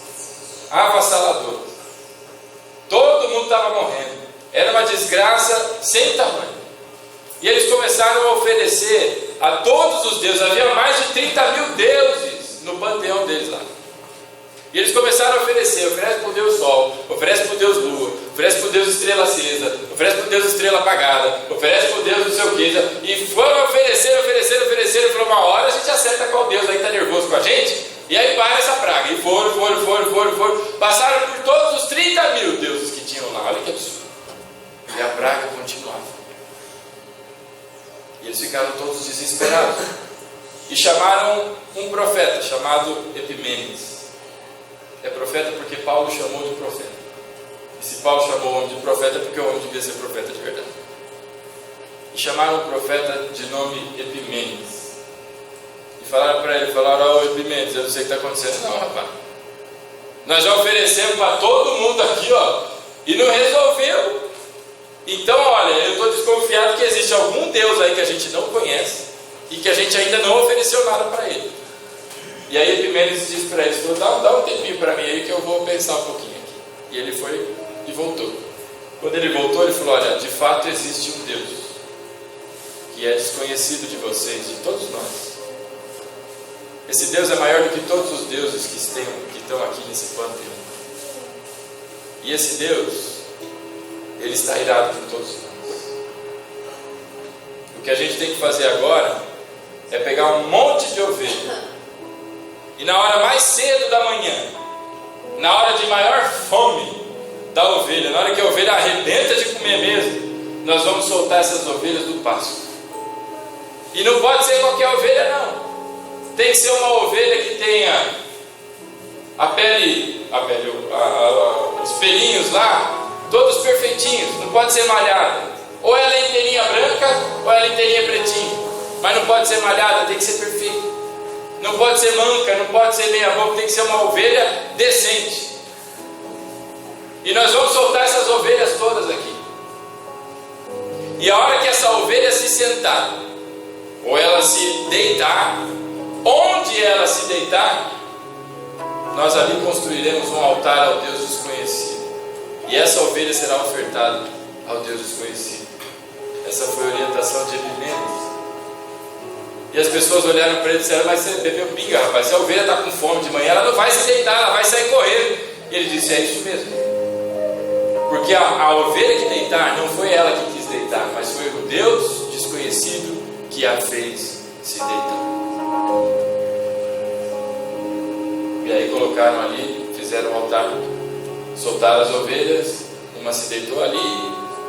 avassaladoras. Todo mundo estava morrendo. Era uma desgraça sem tamanho. E eles começaram a oferecer a todos os deuses. Havia mais de 30 mil deuses no panteão deles lá. E eles começaram a oferecer. Oferece para o Deus Sol, oferece para o Deus Lua, oferece para o Deus Estrela Acesa, oferece para o Deus Estrela Apagada, oferece para o Deus não sei o que. E foram oferecendo. Falou: uma hora a gente acerta qual Deus aí está nervoso com a gente. E aí para essa praga. E foram. Passaram por todos os 30 mil deuses que tinham lá. Olha que absurdo. E a praga continuava. E eles ficaram todos desesperados. E chamaram um profeta chamado Epimênides. É profeta porque Paulo chamou de profeta. E se Paulo chamou o homem de profeta, é porque o homem devia ser profeta de verdade. E chamaram um profeta de nome Epimênides. E falaram para ele, ó, Epimênides, eu não sei o que está acontecendo. Não, rapaz. Nós já oferecemos para todo mundo aqui, ó, e não resolveu. Então, olha, eu estou desconfiado que existe algum Deus aí que a gente não conhece e que a gente ainda não ofereceu nada para ele. E aí Epimênides disse para ele, falou: dá um tempinho para mim aí que eu vou pensar um pouquinho aqui. E ele foi e voltou. Quando ele voltou, ele falou: olha, de fato existe um Deus que é desconhecido de vocês, de todos nós. Esse Deus é maior do que todos os deuses que estão aqui nesse panteão. E esse Deus, Ele está irado por todos nós. O que a gente tem que fazer agora é pegar um monte de ovelha e na hora mais cedo da manhã, na hora de maior fome da ovelha, na hora que a ovelha arrebenta de comer mesmo, nós vamos soltar essas ovelhas do pasto. E não pode ser qualquer ovelha não. Tem que ser uma ovelha que tenha os pelinhos lá, todos perfeitinhos, não pode ser malhada. Ou ela é inteirinha branca, ou ela é inteirinha pretinha. mas não pode ser malhada, tem que ser perfeita. Não pode ser manca, não pode ser meia boca, tem que ser uma ovelha decente. E nós vamos soltar essas ovelhas todas aqui. E a hora que essa ovelha se sentar, ou ela se deitar, onde ela se deitar, nós ali construiremos um altar ao Deus desconhecido. E essa ovelha será ofertada ao Deus desconhecido. Essa foi a orientação de Epimênides. E as pessoas olharam para ele e disseram: mas você bebeu pinga, rapaz, se a ovelha está com fome de manhã, ela não vai se deitar, ela vai sair correndo. E ele disse: é isso mesmo. Porque a ovelha que deitar, não foi ela que quis deitar, mas foi o Deus desconhecido que a fez se deitar. E aí colocaram ali, fizeram um altar, soltaram as ovelhas, uma se deitou ali,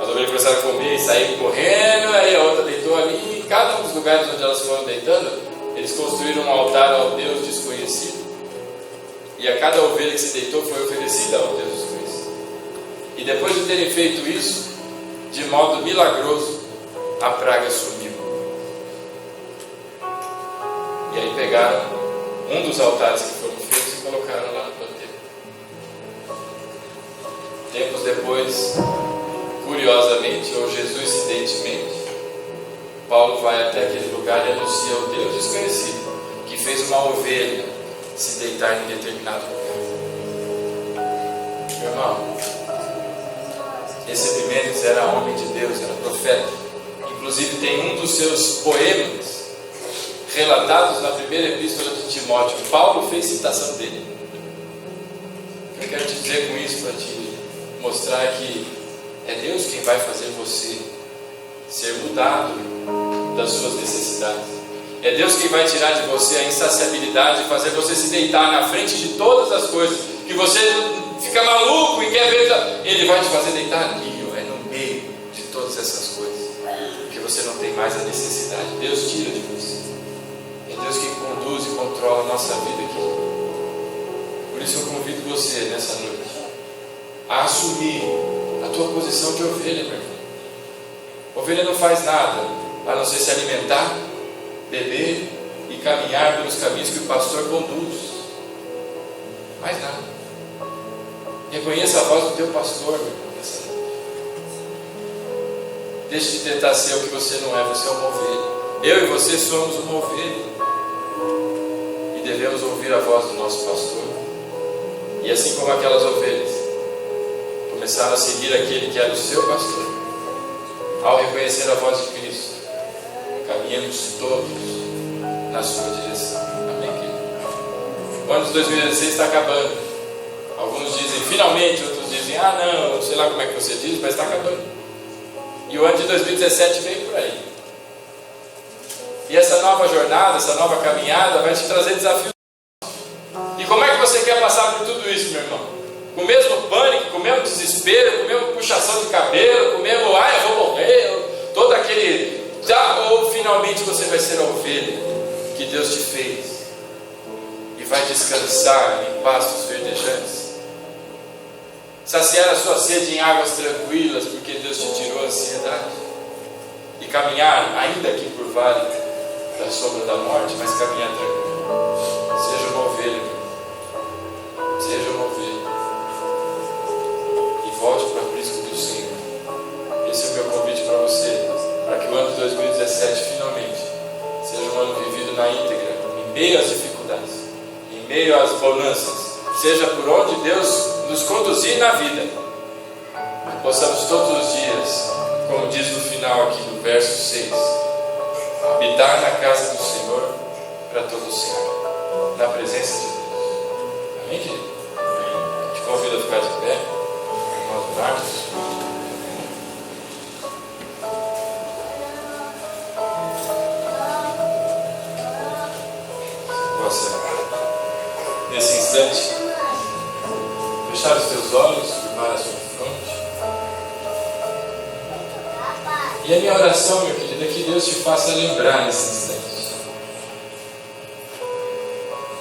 as ovelhas começaram a comer e saíram correndo, aí a outra deitou ali. Em cada um dos lugares onde elas foram deitando, eles construíram um altar ao Deus desconhecido. E a cada ovelha que se deitou foi oferecida ao Deus desconhecido. E depois de terem feito isso, de modo milagroso, a praga sumiu. E aí pegaram um dos altares que foram feitos e colocaram lá no canteiro. Tempos depois, curiosamente, ou jesuincidentemente, Paulo vai até aquele lugar e anuncia o Deus desconhecido que fez uma ovelha se deitar em determinado lugar. Meu irmão, esse Epimênides era homem de Deus, era profeta. Inclusive tem um dos seus poemas relatados na primeira epístola de Timóteo. Paulo fez citação dele. O que eu quero te dizer com isso, para te mostrar que é Deus quem vai fazer você ser mudado das suas necessidades. É Deus quem vai tirar de você a insaciabilidade e fazer você se deitar na frente de todas as coisas que você fica maluco e quer ver. Ele vai te fazer deitar ali, no meio de todas essas coisas, porque você não tem mais a necessidade. Deus tira de você. É Deus quem conduz e controla a nossa vida aqui. Por isso eu convido você nessa noite a assumir a tua posição de ovelha, meu irmão. Ovelha não faz nada a não ser se alimentar, beber e caminhar pelos caminhos que o pastor conduz. Mais nada. Reconheça a voz do teu pastor, meu irmão, nessa noite. Deixe de tentar ser o que você não é. Você é uma ovelha. Eu e você somos uma ovelha e devemos ouvir a voz do nosso pastor. E assim como aquelas ovelhas começaram a seguir aquele que era o seu pastor, ao reconhecer a voz de Cristo, caminhamos todos na sua direção. Amém, querido? O ano de 2016 está acabando. Alguns dizem finalmente, outros dizem não sei lá como é que você diz, mas está acabando. E o ano de 2017 veio por aí. E essa nova jornada, essa nova caminhada vai te trazer desafios. E como é que você quer passar por tudo isso, meu irmão? Com o mesmo pânico, com o mesmo desespero, com a mesma puxação de cabelo, com o mesmo eu vou morrer, todo aquele... Ou finalmente você vai ser a ovelha que Deus te fez e vai descansar em pastos verdejantes, saciar a sua sede em águas tranquilas, porque Deus te tirou a ansiedade, e caminhar, ainda que por vale da sombra da morte, mas caminhar tranquilo. Seja uma ovelha, seja uma ovelha, e volte para o aprisco do Senhor. Esse é o meu convite para você, para que o ano de 2017 finalmente seja um ano vivido na íntegra, em meio às dificuldades, em meio às bonanças, seja por onde Deus nos conduzir na vida, possamos todos os dias, como diz no final aqui do verso 6, habitar na casa do Senhor para todo sempre, na presença de Deus. Amém, querido? Te convido a ficar de pé, nós orarmos. Nesse instante, fechar os teus olhos, curvar a sua fronte. E a minha oração, meu querido, é que Deus te faça lembrar nesse instante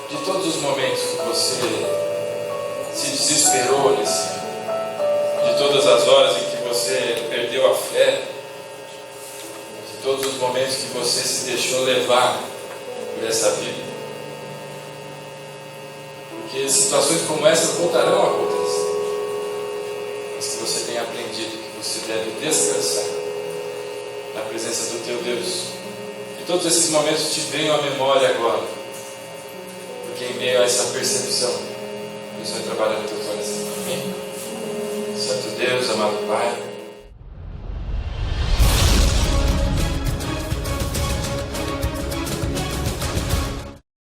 de todos os momentos que você se desesperou nesse ano, de todas as horas em que você perdeu a fé, de todos os os momentos que você se deixou levar por essa vida. Porque situações como essa voltarão a acontecer. Mas que você tenha aprendido que você deve descansar na presença do teu Deus. Que todos esses momentos te venham à memória agora. Porque em meio a essa percepção, Deus vai trabalhar no teu coração. Amém? Santo Deus, amado Pai,